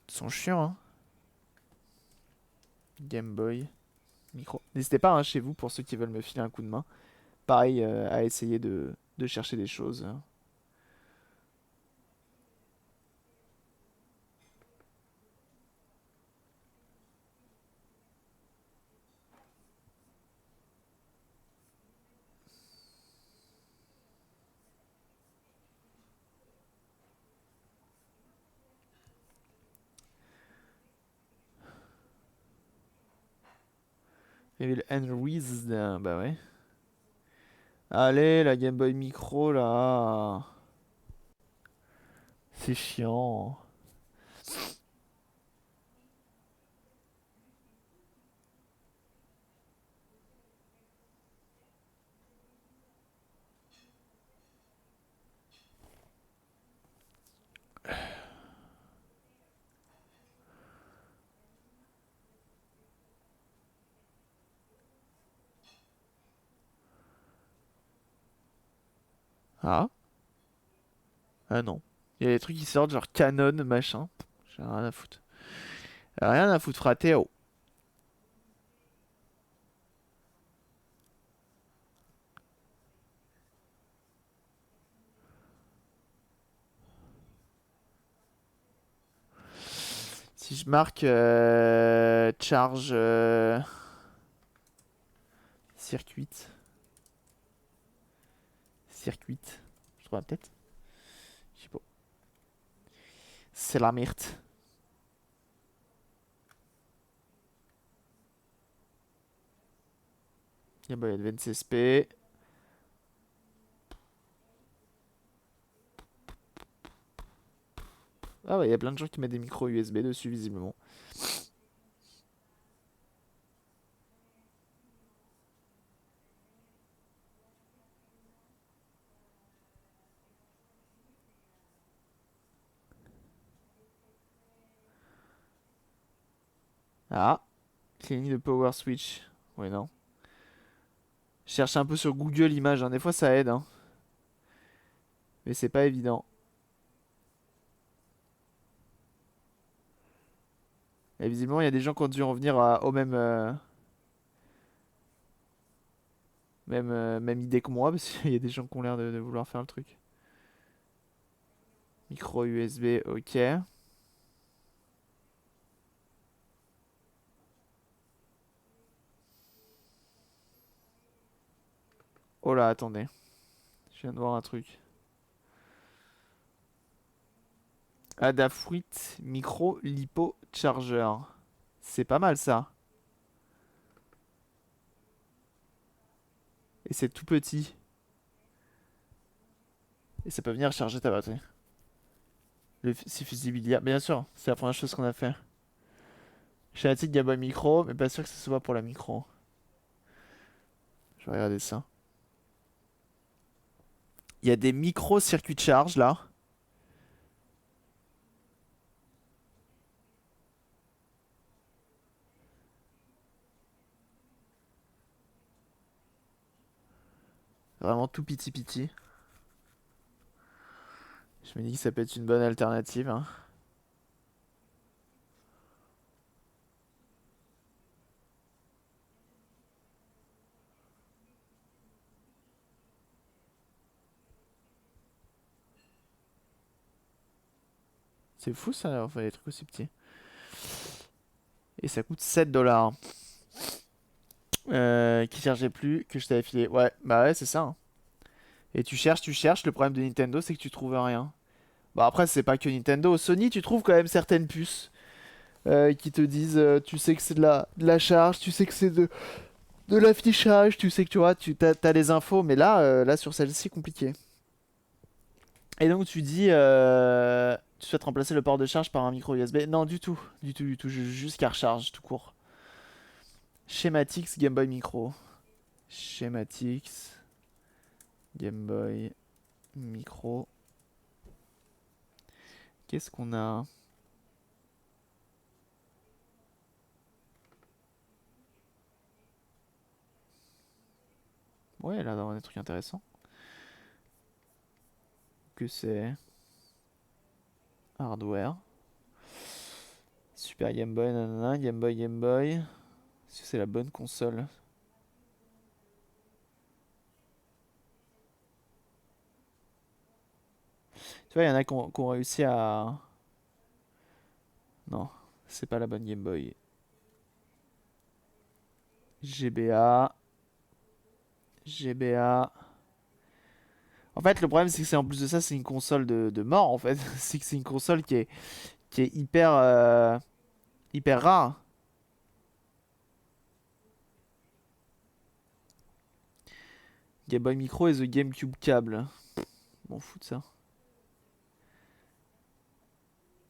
Ils sont chiants, hein. Game Boy Micro. N'hésitez pas, hein, chez vous, pour ceux qui veulent me filer un coup de main. Pareil, à essayer de chercher des choses. Evil Henry's. Bah ouais. Allez, la Game Boy Micro là. C'est chiant. Ah? Ah non. Il y a des trucs qui sortent genre Canon, machin. J'ai rien à foutre. Rien à foutre, fratéo. Si je marque charge circuit. Circuit. Je trouve peut-être. Je sais pas. C'est la merde. Game Boy Advance SP. Ah ouais, il y a plein de gens qui mettent des micros USB dessus, visiblement. Ah, cleaning de power switch. Ouais, non. Je cherche un peu sur Google Images, hein. Des fois ça aide, hein. Mais c'est pas évident. Et visiblement, il y a des gens qui ont dû en venir au même idée que moi, parce qu'il y a des gens qui ont l'air de vouloir faire le truc. Micro USB, ok. Oh là, attendez. Je viens de voir un truc. Adafruit Micro Lipo Charger. C'est pas mal ça. Et c'est tout petit. Et ça peut venir charger ta batterie. C'est fusibilité. Bien sûr, c'est la première chose qu'on a fait. J'ai un titre Game Boy Micro, mais pas sûr que ce soit pour la micro. Je vais regarder ça. Il y a des micro circuits de charge là. Vraiment tout petit petit. Je me dis que ça peut être une bonne alternative, hein. C'est fou ça, enfin les trucs aussi petits. Et ça coûte 7 $. Qui chargeait plus, que je t'avais filé. Ouais, bah ouais, c'est ça, hein. Et tu cherches, tu cherches. Le problème de Nintendo, c'est que tu trouves rien. Bah après, c'est pas que Nintendo. Sony, tu trouves quand même certaines puces qui te disent, tu sais que c'est de la charge, tu sais que c'est de l'affichage, tu sais que tu vois, t'as les infos. Mais là sur celle-ci, compliqué. Et donc tu dis, tu souhaites remplacer le port de charge par un micro USB. Non, du tout, du tout, du tout. Juste car charge, tout court. Schematics Game Boy Micro. Schematics Game Boy Micro. Qu'est-ce qu'on a? Ouais, là, d'avoir des trucs intéressants. Que c'est? Hardware. Super Game Boy, nanana, Game Boy, Game Boy. Est-ce que c'est la bonne console? Tu vois, il y en a qui ont réussi à... Non, c'est pas la bonne Game Boy. GBA. GBA. En fait, le problème, c'est que c'est en plus de ça, c'est une console de mort, en fait. C'est que c'est une console qui est hyper rare. Game Boy Micro et The GameCube Cable. M'en fous de ça.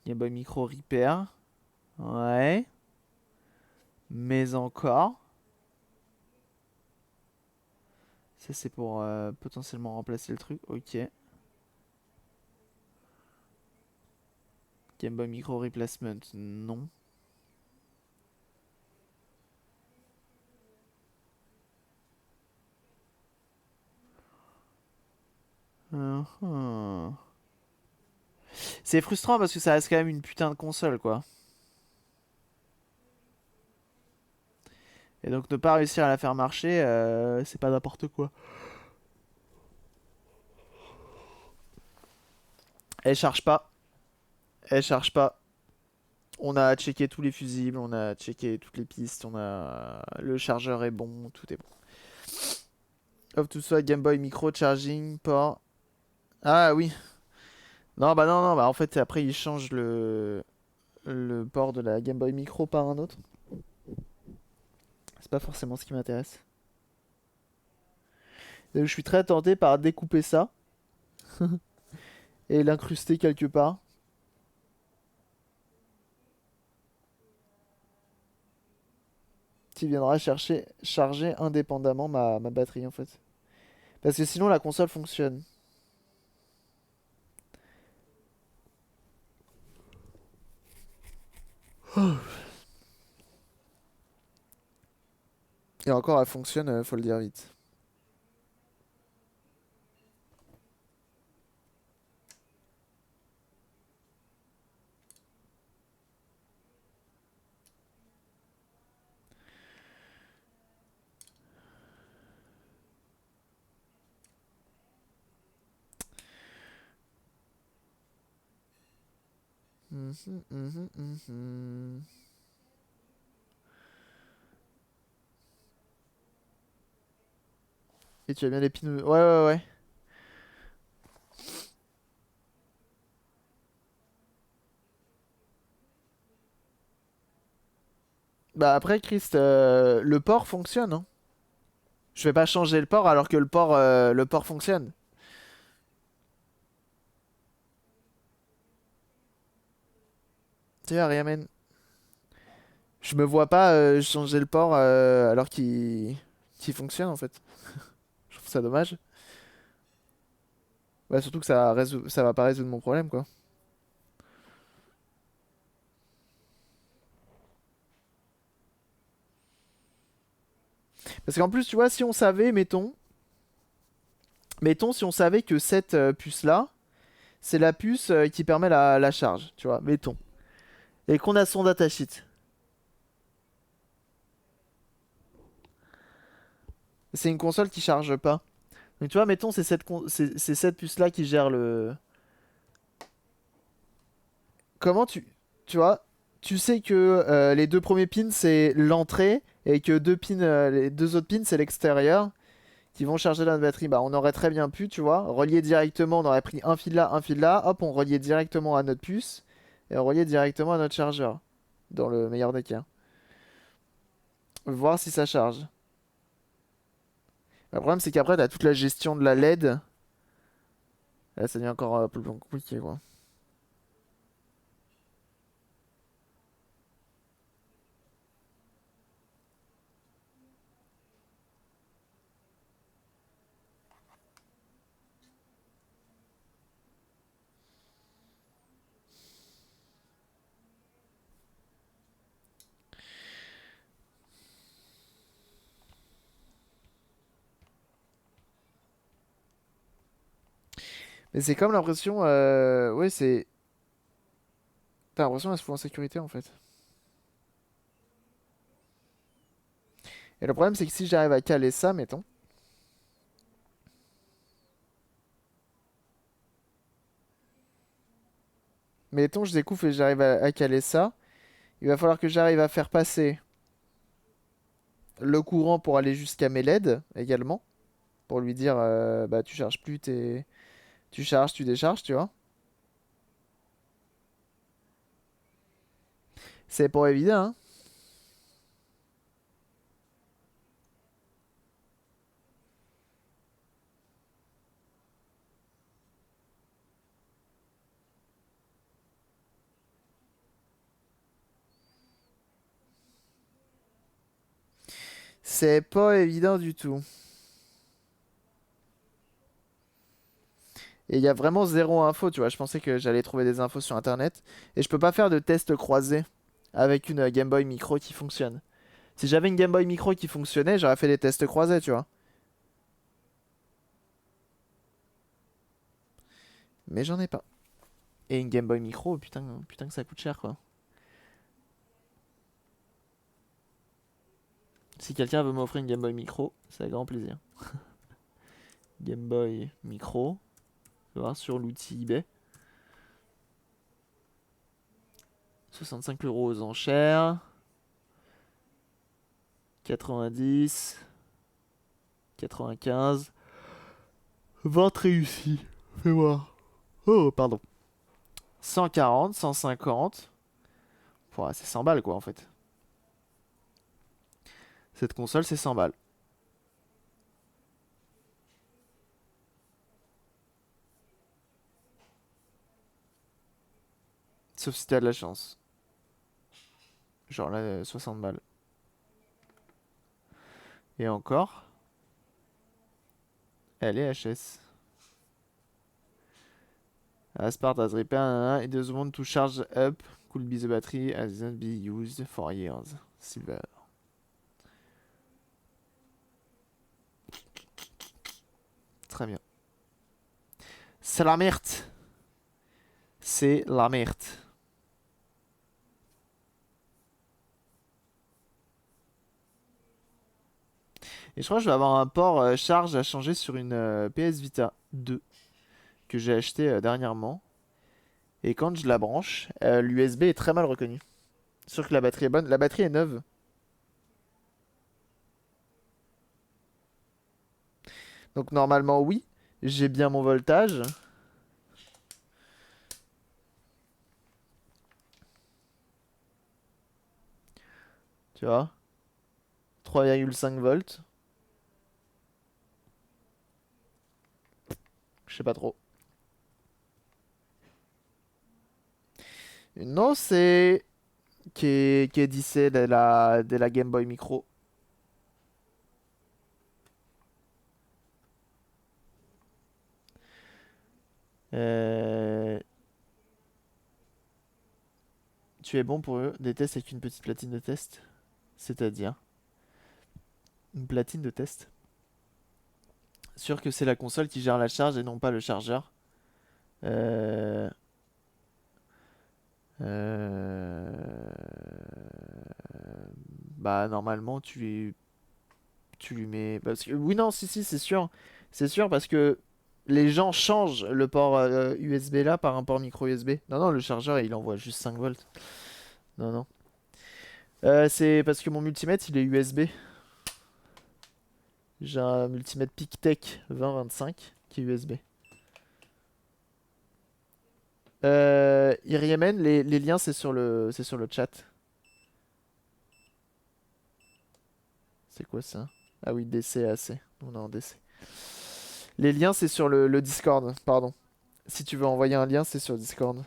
Game Boy Micro Repair. Ouais. Mais encore. Ça, c'est pour potentiellement remplacer le truc. Ok. Game Boy Micro Replacement. Non. Uhum. C'est frustrant parce que ça reste quand même une putain de console, quoi. Et donc ne pas réussir à la faire marcher, c'est pas n'importe quoi. Elle charge pas. Elle charge pas. On a checké tous les fusibles, on a checké toutes les pistes, on a... Le chargeur est bon, tout est bon. Off to soit Game Boy Micro Charging Port. Ah oui. Non, bah non, non, bah en fait après ils changent le port de la Game Boy Micro par un autre. C'est pas forcément ce qui m'intéresse. Donc, je suis très tenté par découper ça et l'incruster quelque part. Qui viendra charger indépendamment ma batterie en fait. Parce que sinon la console fonctionne. Et encore elle fonctionne, faut le dire vite. Mhm, mhm, mhm. Et tu as bien les pins. Ouais, ouais, ouais. Bah après, Christ, le port fonctionne, hein. Je vais pas changer le port alors que le port fonctionne. Tu vois, Riamen. Je me vois pas changer le port alors qu'il fonctionne en fait. Je trouve ça dommage. Bah surtout que ça va pas résoudre mon problème quoi. Parce qu'en plus, tu vois, si on savait, mettons si on savait que cette puce-là, c'est la puce qui permet la charge, tu vois, mettons. Et qu'on a son datasheet. C'est une console qui charge pas. Donc tu vois, mettons, c'est cette puce-là qui gère le... comment tu vois, tu sais que les deux premiers pins c'est l'entrée et que les deux autres pins c'est l'extérieur qui vont charger notre batterie. Bah, on aurait très bien pu, tu vois, relier directement. On aurait pris un fil là, hop, on reliait directement à notre puce et on reliait directement à notre chargeur. Dans le meilleur des cas. Voir si ça charge. Le problème, c'est qu'après, t'as toute la gestion de la LED. Là, ça devient encore plus compliqué, quoi. Mais c'est comme l'impression. Ouais, c'est. T'as l'impression qu'elle se fout en sécurité, en fait. Et le problème, c'est que si j'arrive à caler ça, mettons. Mettons, je découvre et j'arrive à caler ça. Il va falloir que j'arrive à faire passer le courant pour aller jusqu'à mes LED également. Pour lui dire, bah, tu charges plus tes. Tu charges, tu décharges, tu vois. C'est pas évident, hein. C'est pas évident du tout. Et il y a vraiment zéro info, tu vois. Je pensais que j'allais trouver des infos sur internet. Et je peux pas faire de test croisé avec une Game Boy Micro qui fonctionne. Si j'avais une Game Boy Micro qui fonctionnait, j'aurais fait des tests croisés, tu vois. Mais j'en ai pas. Et une Game Boy Micro, putain, putain que ça coûte cher, quoi. Si quelqu'un veut m'offrir une Game Boy Micro, c'est avec grand plaisir. Game Boy Micro, tu vois, sur l'outil eBay. 65 euros aux enchères. 90. 95. Vente réussie. Fais voir. Oh, pardon. 140, 150. Ouais, c'est 100 balles, quoi, en fait. Cette console, c'est 100 balles. Sauf si t'as de la chance. Genre là, 60 balles. Et encore, elle est HS. Aspart has repair, nanana, it doesn't want to charge up. Could be the battery hasn't been used for years. Silver. Très bien. C'est la merde. C'est la merde. Et je crois que je vais avoir un port charge à changer sur une PS Vita 2 que j'ai acheté dernièrement. Et quand je la branche, l'USB est très mal reconnu. Sûr que la batterie est bonne. La batterie est neuve. Donc normalement, oui. J'ai bien mon voltage. Tu vois. 3,5 volts. Je sais pas trop. Non, c'est qui est dissé de la Game Boy Micro. Euh, Tu es bon pour eux. Des tests avec une petite platine de test. C'est-à-dire une platine de test. Sûr que c'est la console qui gère la charge et non pas le chargeur. Euh, euh, Bah normalement tu lui mets. Parce que... Oui non si si c'est sûr. C'est sûr parce que Les gens changent le port USB là par un port micro USB. Non, non, le chargeur il envoie juste 5 volts. Non, non. C'est parce que mon multimètre il est USB. J'ai un multimètre PicTech 2025 qui est USB. Iriemen, les liens c'est sur le chat. C'est quoi ça? Ah oui, DC AC. On est en DC. Les liens c'est sur le Discord, pardon. Si tu veux envoyer un lien, c'est sur Discord.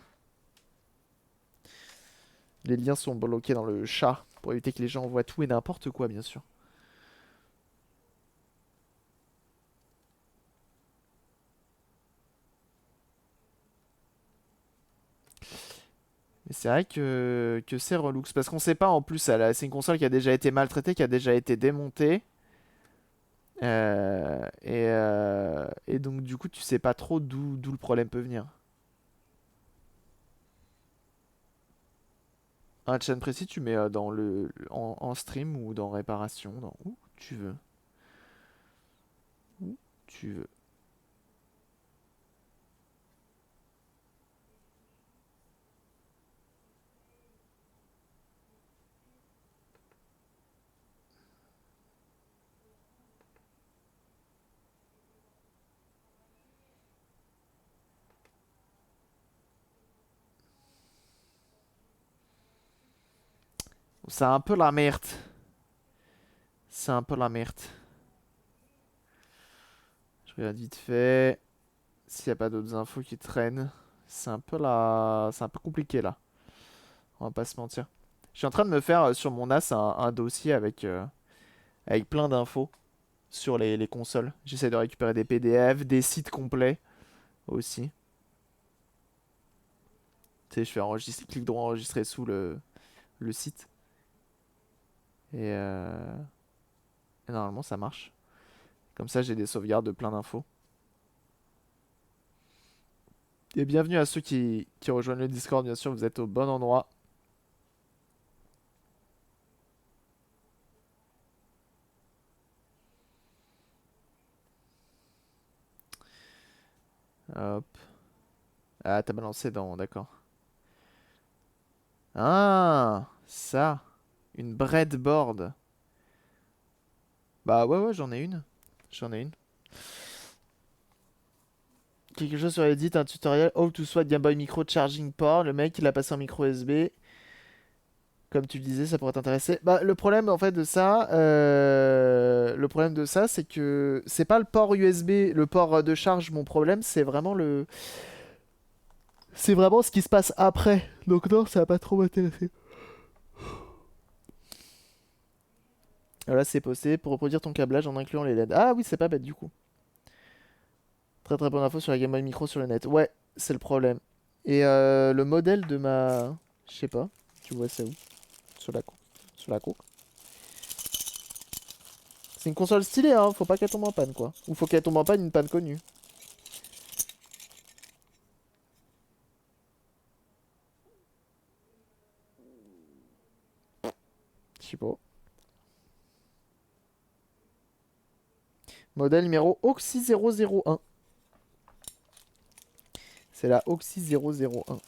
Les liens sont bloqués dans le chat pour éviter que les gens envoient tout et n'importe quoi, bien sûr. Mais c'est vrai que c'est relou. Parce qu'on sait pas en plus, c'est une console qui a déjà été maltraitée, qui a déjà été démontée. Et donc du coup, tu sais pas trop d'où le problème peut venir. Un chaîne précis, tu mets dans en stream ou dans réparation, dans où tu veux. Où tu veux. C'est un peu la merde. C'est un peu la merde. Je regarde vite fait. S'il n'y a pas d'autres infos qui traînent. C'est un peu compliqué là. On va pas se mentir. Je suis en train de me faire sur mon NAS un dossier avec plein d'infos sur les consoles. J'essaie de récupérer des PDF, des sites complets aussi. Tu sais, je fais enregistrer, clic droit enregistrer sous le site. Et, et normalement ça marche. Comme ça j'ai des sauvegardes de plein d'infos. Et bienvenue à ceux qui rejoignent le Discord, bien sûr, vous êtes au bon endroit. Hop. Ah, t'as balancé dans... D'accord. Ah, ça. Une breadboard. Bah ouais, ouais, j'en ai une. J'en ai une. Quelque chose sur Reddit, un tutoriel. How to swap Game Boy Micro Charging Port. Le mec, il a passé un micro USB. Comme tu le disais, ça pourrait t'intéresser. Bah, le problème, en fait, de ça... Le problème de ça, c'est que... C'est pas le port USB, le port de charge, mon problème. C'est vraiment le... C'est vraiment ce qui se passe après. Donc non, ça va pas trop m'intéresser. Voilà, c'est posté pour reproduire ton câblage en incluant les LED. Ah oui, c'est pas bête du coup. Très très bonne info sur la Game Boy Micro sur le net. Ouais, c'est le problème. Et le modèle de ma... Je sais pas. Tu vois c'est où? Sur la coque. Sur la coque. C'est une console stylée, hein. Faut pas qu'elle tombe en panne, quoi. Ou faut qu'elle tombe en panne, une panne connue. Je sais pas. Modèle numéro Oxy 001. C'est la Oxy 001.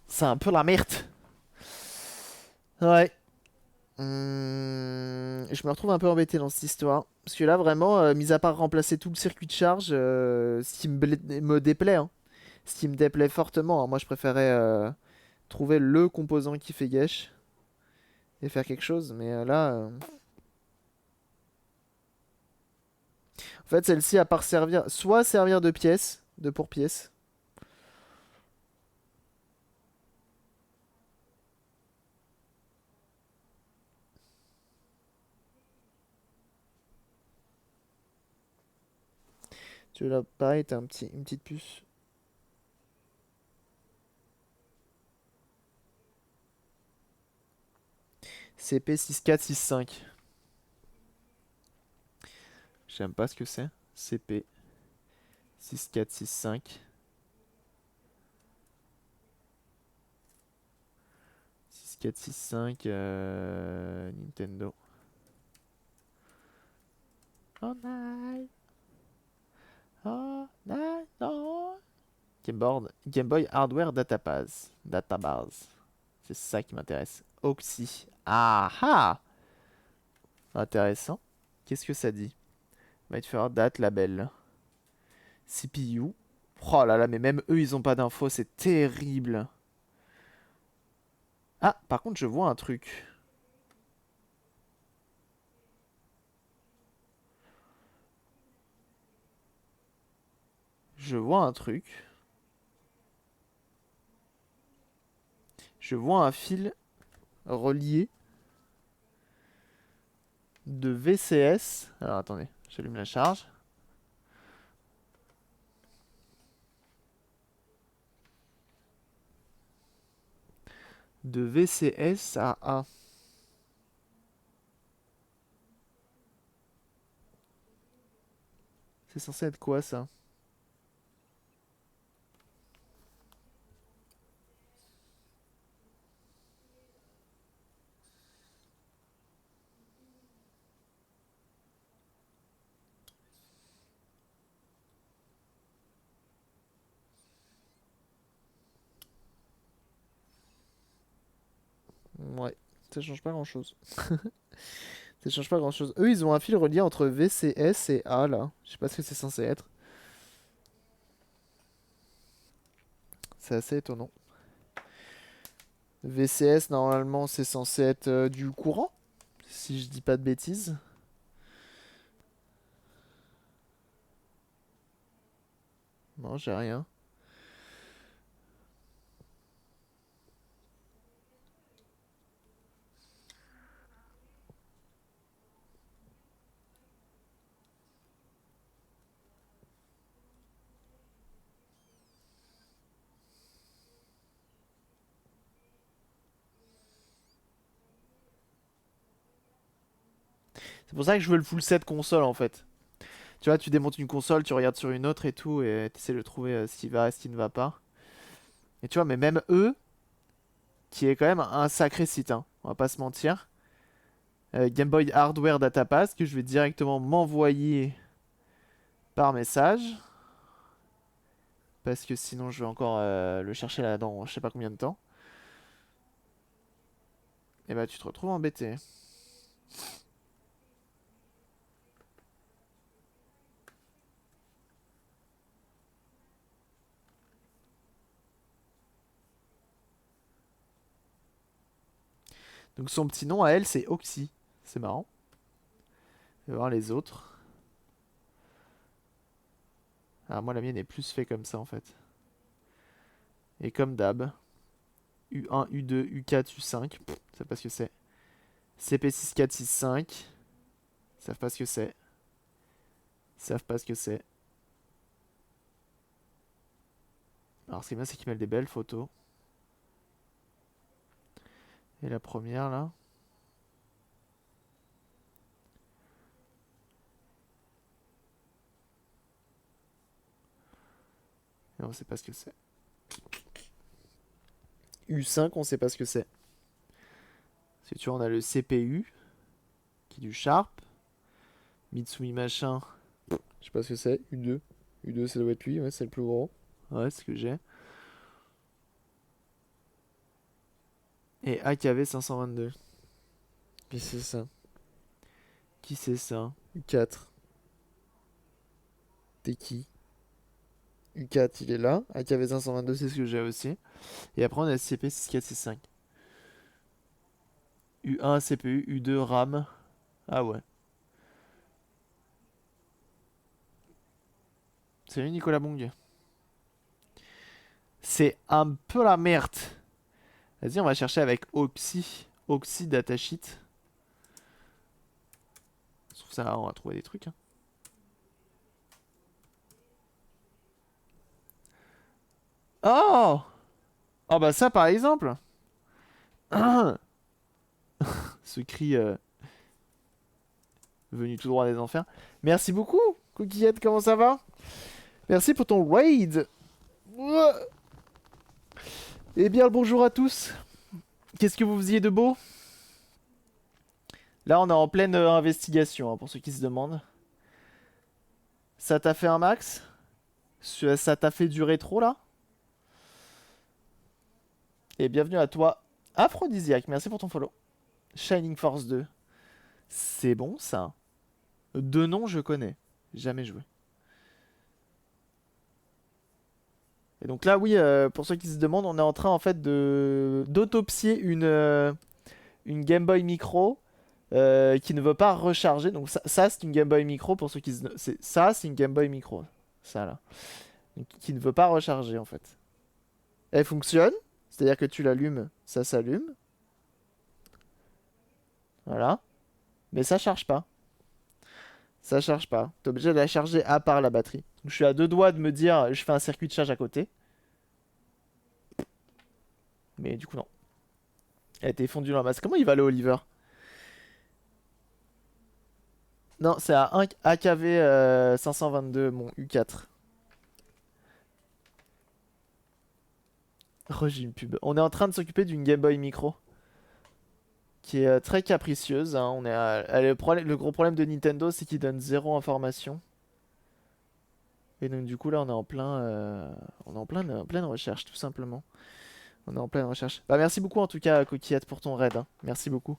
C'est un peu la merde. Ouais. Je me retrouve un peu embêté dans cette histoire. Parce que là, vraiment, mis à part remplacer tout le circuit de charge, ce qui me déplaît, hein, ce qui me déplaît fortement, hein, moi je préférais trouver le composant qui fait gâche et faire quelque chose. Mais là, en fait, celle-ci, à part servir, soit servir de pièce, de pour pièce. Tu veux là, pareil, t'as une petite puce. CP6465. J'aime pas ce que c'est. CP6465. 465 Nintendo. Oh night. Oh night. Oh. Game Boy Hardware Database. Database. C'est ça qui m'intéresse. Oxy. Ah ah. Intéressant. Qu'est-ce que ça dit? Might faire date label. CPU. Oh là là, mais même eux, ils ont pas d'infos, c'est terrible. Ah, par contre, je vois un truc. Je vois un truc. Je vois un fil relié de VCS. Alors attendez, j'allume la charge. De VCS à A. C'est censé être quoi ça? Ouais, ça change pas grand chose. Ça change pas grand chose. Eux, ils ont un fil relié entre VCS et A là. Je sais pas ce que c'est censé être. C'est assez étonnant. VCS, normalement, c'est censé être du courant, si je dis pas de bêtises. Non, j'ai rien. C'est pour ça que je veux le full set console en fait. Tu vois, tu démontes une console, tu regardes sur une autre et tout, et tu essaies de trouver ce qui va et ce qui ne va pas. Et tu vois, mais même eux, qui est quand même un sacré site, hein, on va pas se mentir. Game Boy Hardware Database, que je vais directement m'envoyer par message. Parce que sinon, je vais encore le chercher là dans je sais pas combien de temps. Et bah, tu te retrouves embêté. Donc son petit nom à elle, c'est Oxy. C'est marrant. On va voir les autres. Ah, moi, la mienne est plus fait comme ça en fait. Et comme d'hab. U1, U2, U4, U5. Pff, ça pas ce que c'est. CP6465. Ils savent pas ce que c'est. Ils savent pas ce que c'est. Alors ce qui est bien, c'est qu'ils mettent des belles photos. Et la première là. Et on sait pas ce que c'est. U5, on sait pas ce que c'est. Parce que tu vois, on a le CPU, qui est du Sharp. Mitsui machin. Je sais pas ce que c'est. U2. U2, ça doit être lui, ouais, c'est le plus gros. Ouais, c'est ce que j'ai. Et AKV 522. Qui c'est ça? Qui c'est ça? U4. T'es qui? U4, il est là. AKV 522, c'est ce que j'ai aussi. Et après, on a SCP-6465. U1 CPU, U2 RAM. Ah ouais. Salut Nicolas Bong. C'est un peu la merde. Vas-y, on va chercher avec Oxy. Oxy Datasheet. Je trouve ça, on va trouver des trucs, hein. Oh! Oh bah ça par exemple. Ce cri venu tout droit des enfers. Merci beaucoup, Coquillette, comment ça va? Merci pour ton raid. Eh bien, le bonjour à tous. Qu'est-ce que vous faisiez de beau? Là, on est en pleine investigation, hein, pour ceux qui se demandent. Ça t'a fait un max? Ça t'a fait durer trop, là? Et bienvenue à toi, Aphrodisiaque. Merci pour ton follow. Shining Force 2. C'est bon, ça. De nom, je connais. Jamais joué. Et donc là, oui, pour ceux qui se demandent, on est en train, en fait, de d'autopsier une Game Boy Micro qui ne veut pas recharger. Donc ça, c'est une Game Boy Micro pour ceux qui se... Ça, c'est une Game Boy Micro. Ça, là. Donc, qui ne veut pas recharger, en fait. Elle fonctionne. C'est-à-dire que tu l'allumes, ça s'allume. Voilà. Mais ça charge pas. Ça charge pas. T'es obligé de la charger à part la batterie. Donc, je suis à deux doigts de me dire, je fais un circuit de charge à côté. Mais du coup, non. Elle était fondue dans la masse. Comment il va le Oliver? Non, c'est à 1 AKV 522, mon U4. Oh, j'ai une pub. On est en train de s'occuper d'une Game Boy Micro. Qui est très capricieuse, hein. Le gros problème de Nintendo, c'est qu'il donne zéro information. Et donc du coup là, on est en pleine recherche, tout simplement. On est en pleine recherche. Bah merci beaucoup en tout cas, Coquillette, pour ton raid, hein. Merci beaucoup.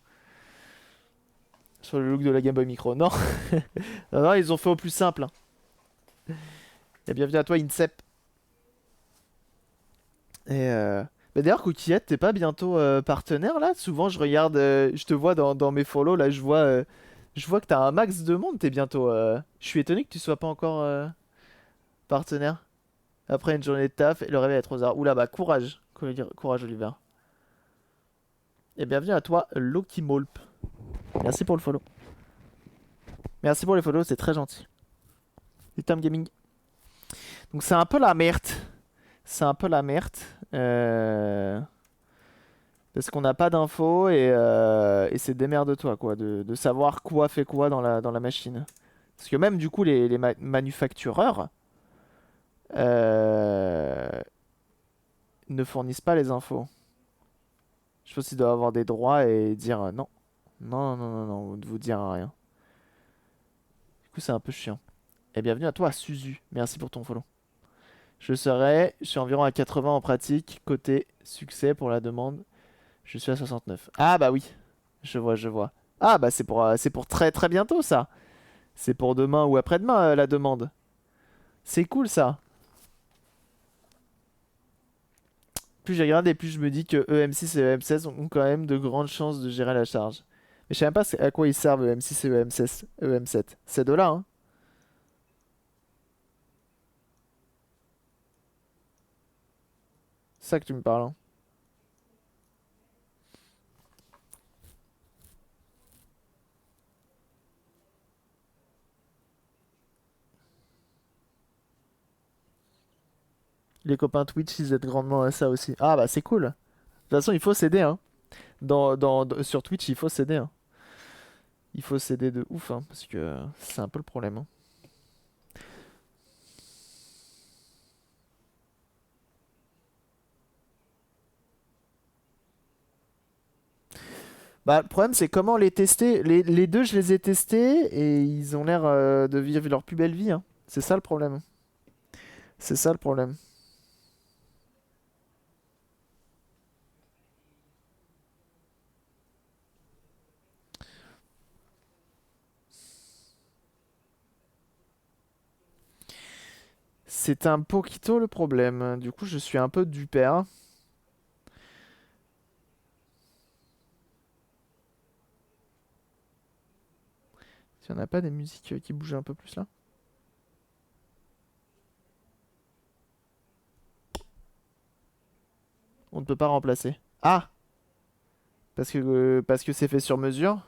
Sur le look de la Game Boy Micro. Non, non, non, ils ont fait au plus simple, hein. Et bienvenue à toi, Incep. Et bah, d'ailleurs, Coquillette, t'es pas bientôt partenaire là? Souvent, je regarde, je te vois dans mes follow là, je vois que t'as un max de monde. T'es bientôt. Je suis étonné que tu sois pas encore partenaire. Après une journée de taf et le réveil à 3h. Oula, bah courage, courage, Oliver. Et bienvenue à toi, Loki Molp. Merci pour le follow. Merci pour les follow, c'est très gentil. Du Tom Gaming. Donc c'est un peu la merde. C'est un peu la merde. Parce qu'on n'a pas d'infos et c'est démerde-toi quoi, de savoir quoi fait quoi dans la machine. Parce que même du coup les manufactureurs euh, ne fournissent pas les infos. Je pense qu'ils doivent avoir des droits et dire non. Non, non, non, non, ne vous dire rien. Du coup c'est un peu chiant. Et bienvenue à toi Suzu, merci pour ton follow. Je suis environ à 80 en pratique, côté succès pour la demande. Je suis à 69. Ah bah oui, je vois, je vois. Ah bah c'est pour très très bientôt ça. C'est pour demain ou après-demain la demande. C'est cool ça. Plus je regarde et plus je me dis que EM6 et EM16 ont quand même de grandes chances de gérer la charge. Mais je sais même pas à quoi ils servent EM6 et EM16, EM7. C'est de là, hein. C'est ça que tu me parles, hein. Les copains Twitch, ils aident grandement à ça aussi. Ah bah c'est cool. De toute façon, il faut s'aider, hein. Sur Twitch, il faut s'aider, hein. Il faut s'aider de ouf, hein, parce que c'est un peu le problème, hein. Bah, le problème, c'est comment les tester. Les deux, je les ai testés et ils ont l'air de vivre leur plus belle vie, hein. C'est ça le problème. C'est ça le problème. C'est un poquito le problème. Du coup, je suis un peu du père. Si on n'a pas des musiques qui bougent un peu plus là. On ne peut pas remplacer. Ah! Parce que c'est fait sur mesure.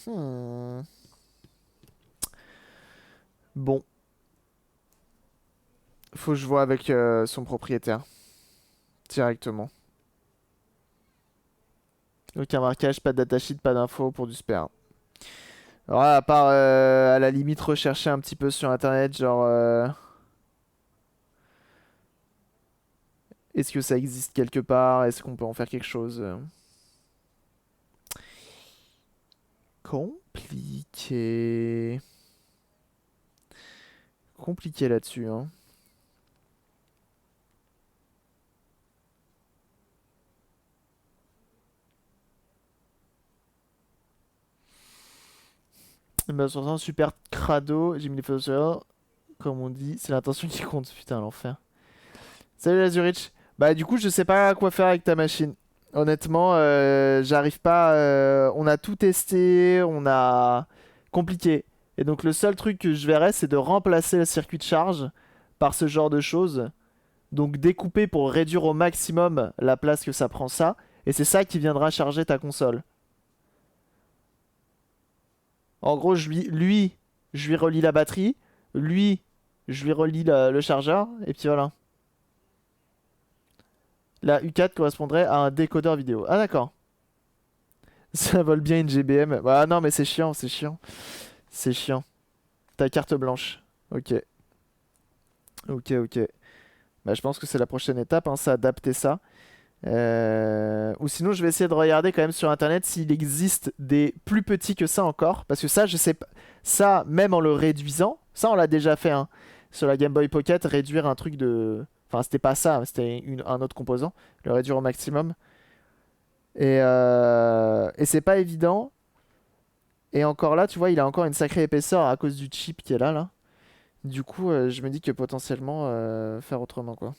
Hmm. Bon. Faut que je vois avec son propriétaire directement. Aucun marquage, pas de datasheet, pas d'infos pour du spare. Alors, à part à la limite rechercher un petit peu sur internet, genre est-ce que ça existe quelque part? Est-ce qu'on peut en faire quelque chose? Compliqué. Compliqué là-dessus, hein. Bah, sur un super crado, j'ai mis les photos sur, comme on dit, c'est l'intention qui compte. Putain, l'enfer. Salut la Zurich. Bah, du coup, je sais pas quoi faire avec ta machine. Honnêtement, j'arrive pas. On a tout testé, on a. Compliqué. Et donc, le seul truc que je verrais, c'est de remplacer le circuit de charge par ce genre de choses. Donc, découper pour réduire au maximum la place que ça prend ça. Et c'est ça qui viendra charger ta console. En gros, je lui relie la batterie. Lui, je lui relie le chargeur. Et puis voilà. La U4 correspondrait à un décodeur vidéo. Ah d'accord. Ça vole bien une GBM. Ah non mais c'est chiant, c'est chiant. C'est chiant. Ta carte blanche. Ok. Ok, ok. Bah je pense que c'est la prochaine étape, hein, c'est adapter ça. Ou sinon je vais essayer de regarder quand même sur internet s'il existe des plus petits que ça encore. Parce que ça, je sais pas. Ça, même en le réduisant, ça on l'a déjà fait, hein. Sur la Game Boy Pocket, réduire un truc de. Enfin, c'était pas ça, c'était un autre composant. Le réduire au maximum. Et c'est pas évident. Et encore là, tu vois, il a encore une sacrée épaisseur à cause du chip qui est là, là. Du coup, je me dis que potentiellement, faire autrement, quoi.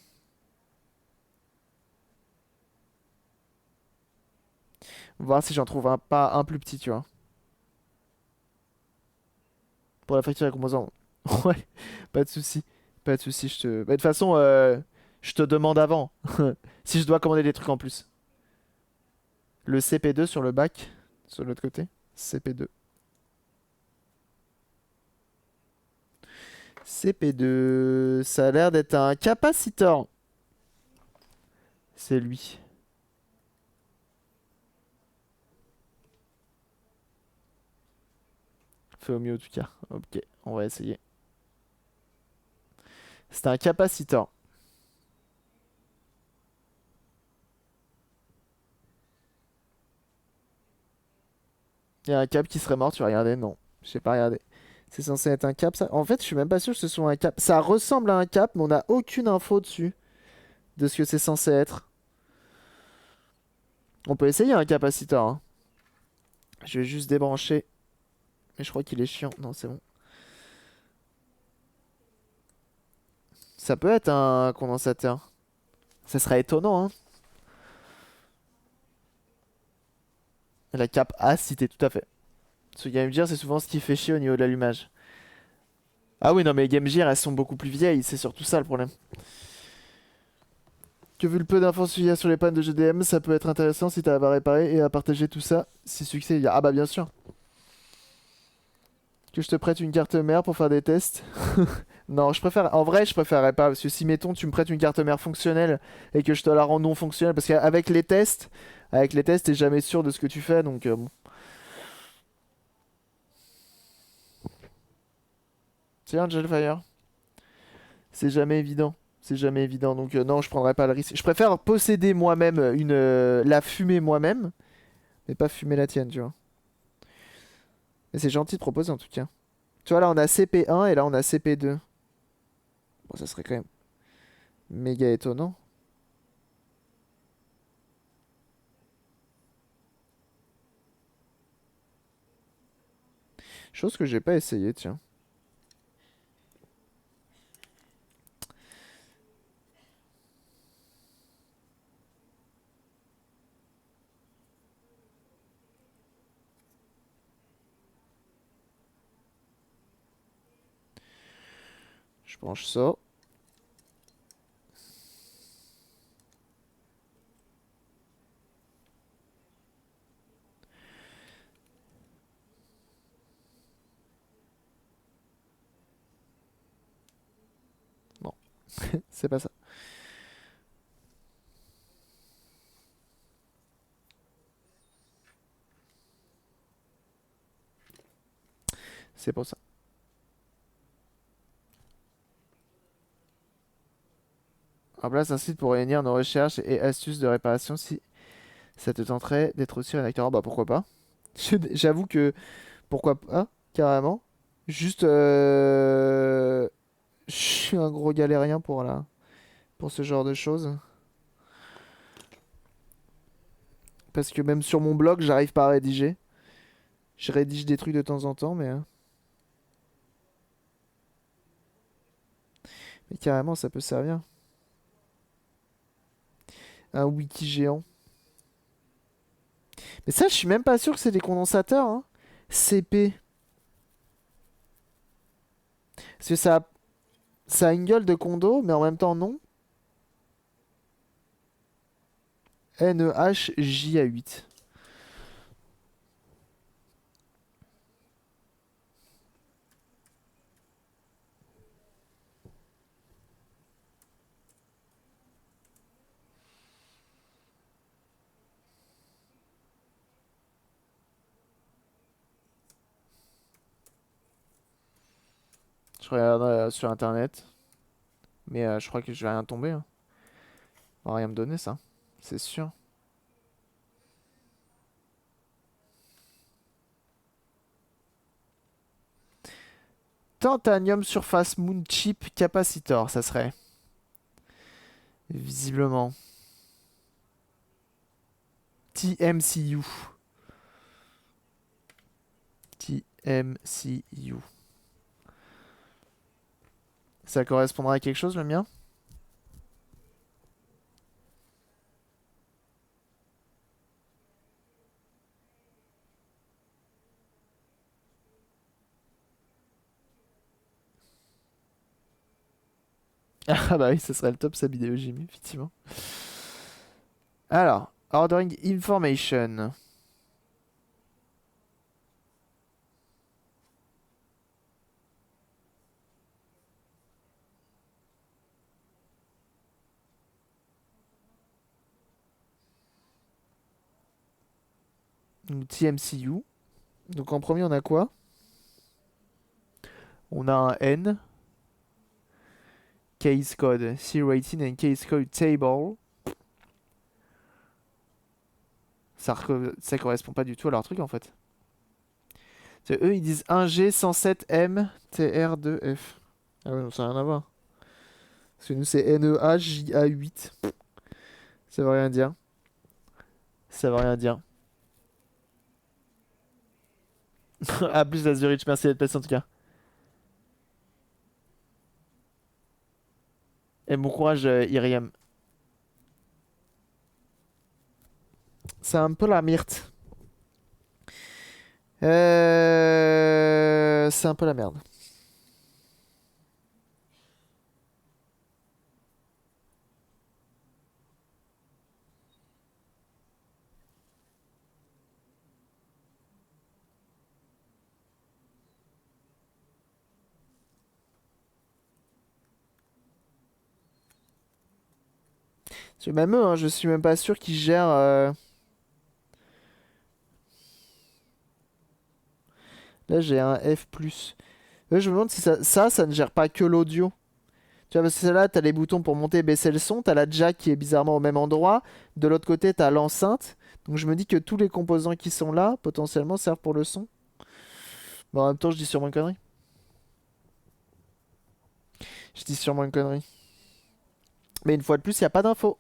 Voir si j'en trouve un, pas un plus petit, tu vois. Pour la facture et composants. Ouais, pas de souci. Pas de souci, je te. Bah, de toute façon, je te demande avant. Si je dois commander des trucs en plus. Le CP2 sur le bac, sur l'autre côté. CP2. CP2. Ça a l'air d'être un capacitor. C'est lui. Fait au mieux en tout cas. Ok, on va essayer. C'est un capacitor. Il y a un câble qui serait mort, tu vas regarder? Non, j'ai pas regardé. C'est censé être un cap, ça? En fait, je suis même pas sûr que ce soit un cap. Ça ressemble à un cap, mais on n'a aucune info dessus de ce que c'est censé être. On peut essayer un capaciteur, hein. Je vais juste débrancher. Mais je crois qu'il est chiant. Non, c'est bon. Ça peut être un condensateur. Ça serait étonnant, hein. La cape a cité, tout à fait. Ce Game Gear, c'est souvent ce qui fait chier au niveau de l'allumage. Ah oui, non, mais les Game Gear, elles sont beaucoup plus vieilles. C'est surtout ça le problème. Que vu le peu d'infos qu'il y a sur les pannes de GDM, ça peut être intéressant si t'as à réparer et à partager tout ça. Si succès il y a. Ah bah bien sûr. Que je te prête une carte mère pour faire des tests. Non, je préfère. En vrai, je préférerais pas. Parce que si, mettons, tu me prêtes une carte mère fonctionnelle et que je te la rends non fonctionnelle. Parce qu'avec les tests, t'es jamais sûr de ce que tu fais. Donc, bon. C'est un Gelfire. C'est jamais évident. C'est jamais évident. Donc, non, je prendrais pas le risque. Je préfère posséder moi-même la fumée moi-même. Mais pas fumer la tienne, tu vois. Et c'est gentil de proposer en tout cas. Tu vois, là, on a CP1 et là, on a CP2. Bon, ça serait quand même méga étonnant. Chose que j'ai pas essayé, tiens. Je branche ça. Non. C'est pas ça. C'est pour ça. En place un site pour réunir nos recherches et astuces de réparation si ça te tenterait d'être aussi rédacteur. Ah bah pourquoi pas. J'avoue que pourquoi pas, carrément. Juste, je suis un gros galérien pour ce genre de choses. Parce que même sur mon blog, j'arrive pas à rédiger. Je rédige des trucs de temps en temps, mais carrément, ça peut servir. Un wiki géant. Mais ça, je suis même pas sûr que c'est des condensateurs, hein. CP. Parce que ça a une gueule de condo, mais en même temps, non. NEHJA8. Je regarde sur internet. Mais je crois que je vais rien tomber, hein. On va rien me donner, ça. C'est sûr. Titanium Surface Moon Chip Capacitor, ça serait. Visiblement. TMCU. TMCU. Ça correspondra à quelque chose, le mien? Ah bah oui, ce serait le top, sa vidéo Jimmy, effectivement. Alors, ordering information. Donc, TMCU. Donc en premier, on a quoi? On a un N. Case code. Serial rating and case code table. Ça correspond pas du tout à leur truc en fait. Eux, ils disent 1G 107M TR2F. Ah ouais, non, ça n'a rien à voir. Parce que nous, c'est NEHJA8. Ça veut rien dire. Ça veut rien dire. A plus à Zurich, merci d'être passé en tout cas. Et bon courage, Iriam. C'est un peu la myrte. C'est un peu la merde. Parce que même eux, hein, je suis même pas sûr qu'ils gèrent. Là, j'ai un F+. Là, je me demande si ça ne gère pas que l'audio. Tu vois, parce que là, t'as les boutons pour monter et baisser le son. T'as la jack qui est bizarrement au même endroit. De l'autre côté, t'as l'enceinte. Donc je me dis que tous les composants qui sont là, potentiellement, servent pour le son. Mais en même temps, je dis sûrement une connerie. Je dis sûrement une connerie. Mais une fois de plus, il n'y a pas d'infos.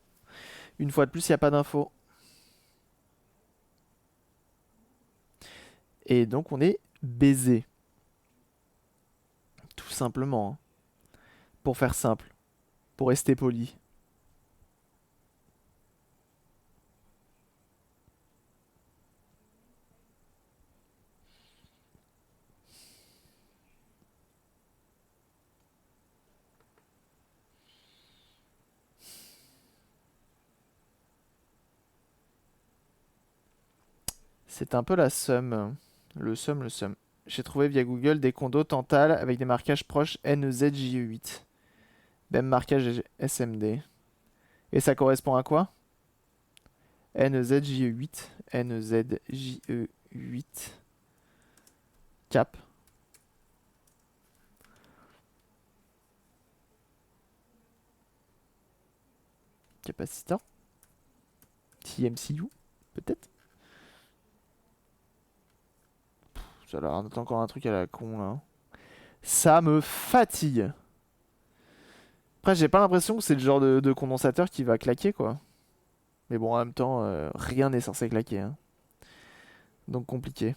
Une fois de plus, il n'y a pas d'infos. Et donc, on est baisé. Tout simplement, hein. Pour faire simple. Pour rester poli. C'est un peu la somme. Le somme, le somme. J'ai trouvé via Google des condos Tantale avec des marquages proches NEZJE8. Même marquage SMD. Et ça correspond à quoi? NZJE8. NZJE8. Cap. Capaciteur. TMCU, peut-être. Ça a l'air d'être encore un truc à la con là. Ça me fatigue. Après, j'ai pas l'impression que c'est le genre de condensateur qui va claquer quoi. Mais bon, en même temps, rien n'est censé claquer, hein. Donc compliqué.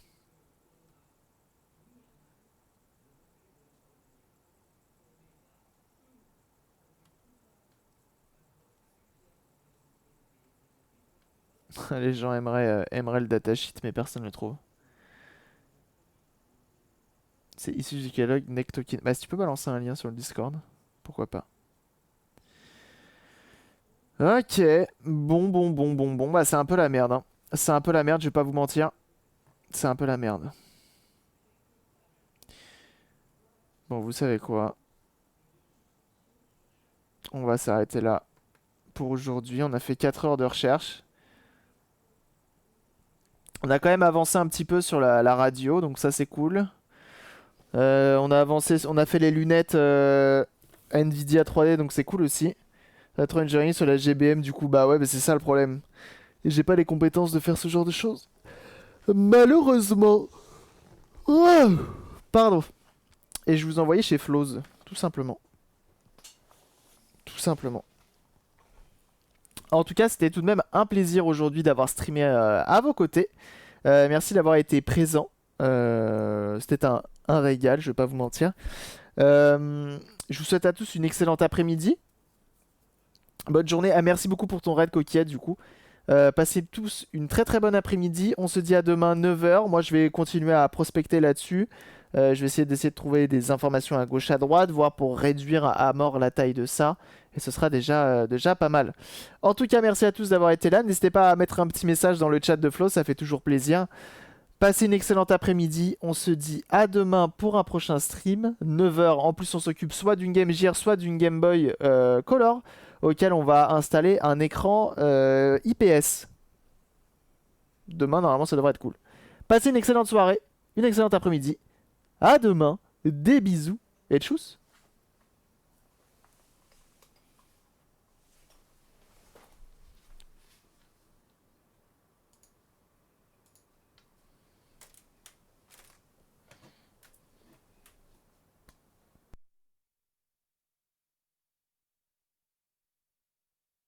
Les gens aimeraient le datasheet, mais personne ne le trouve. C'est issu du catalogue Nectokin. Bah, si tu peux balancer un lien sur le Discord, pourquoi pas. Ok, bon. Bah, c'est un peu la merde, hein. C'est un peu la merde, je vais pas vous mentir. C'est un peu la merde. Bon, vous savez quoi? On va s'arrêter là pour aujourd'hui. On a fait 4 heures de recherche. On a quand même avancé un petit peu sur la radio, donc ça c'est cool. On a avancé, on a fait les lunettes Nvidia 3D, donc c'est cool aussi. Data engineering sur la GBM, du coup, bah ouais, c'est ça le problème. Et j'ai pas les compétences de faire ce genre de choses. Malheureusement. Oh, pardon. Et je vous envoyais chez Flows, tout simplement. Tout simplement. En tout cas, c'était tout de même un plaisir aujourd'hui d'avoir streamé à vos côtés. Merci d'avoir été présent. C'était un régal, je vais pas vous mentir. Je vous souhaite à tous une excellente après-midi. Bonne journée. Ah, merci beaucoup pour ton raid, Coquillette, du coup. Passez tous une très très bonne après-midi. On se dit à demain 9h. Moi, je vais continuer à prospecter là-dessus. Je vais essayer de trouver des informations à gauche à droite, voir pour réduire à mort la taille de ça. Et ce sera déjà pas mal. En tout cas, merci à tous d'avoir été là. N'hésitez pas à mettre un petit message dans le chat de Flow, ça fait toujours plaisir. Passez une excellente après-midi. On se dit à demain pour un prochain stream. 9h. En plus, on s'occupe soit d'une Game Gear, soit d'une Game Boy Color, auquel on va installer un écran IPS. Demain, normalement, ça devrait être cool. Passez une excellente soirée, une excellente après-midi. À demain. Des bisous et tchuss.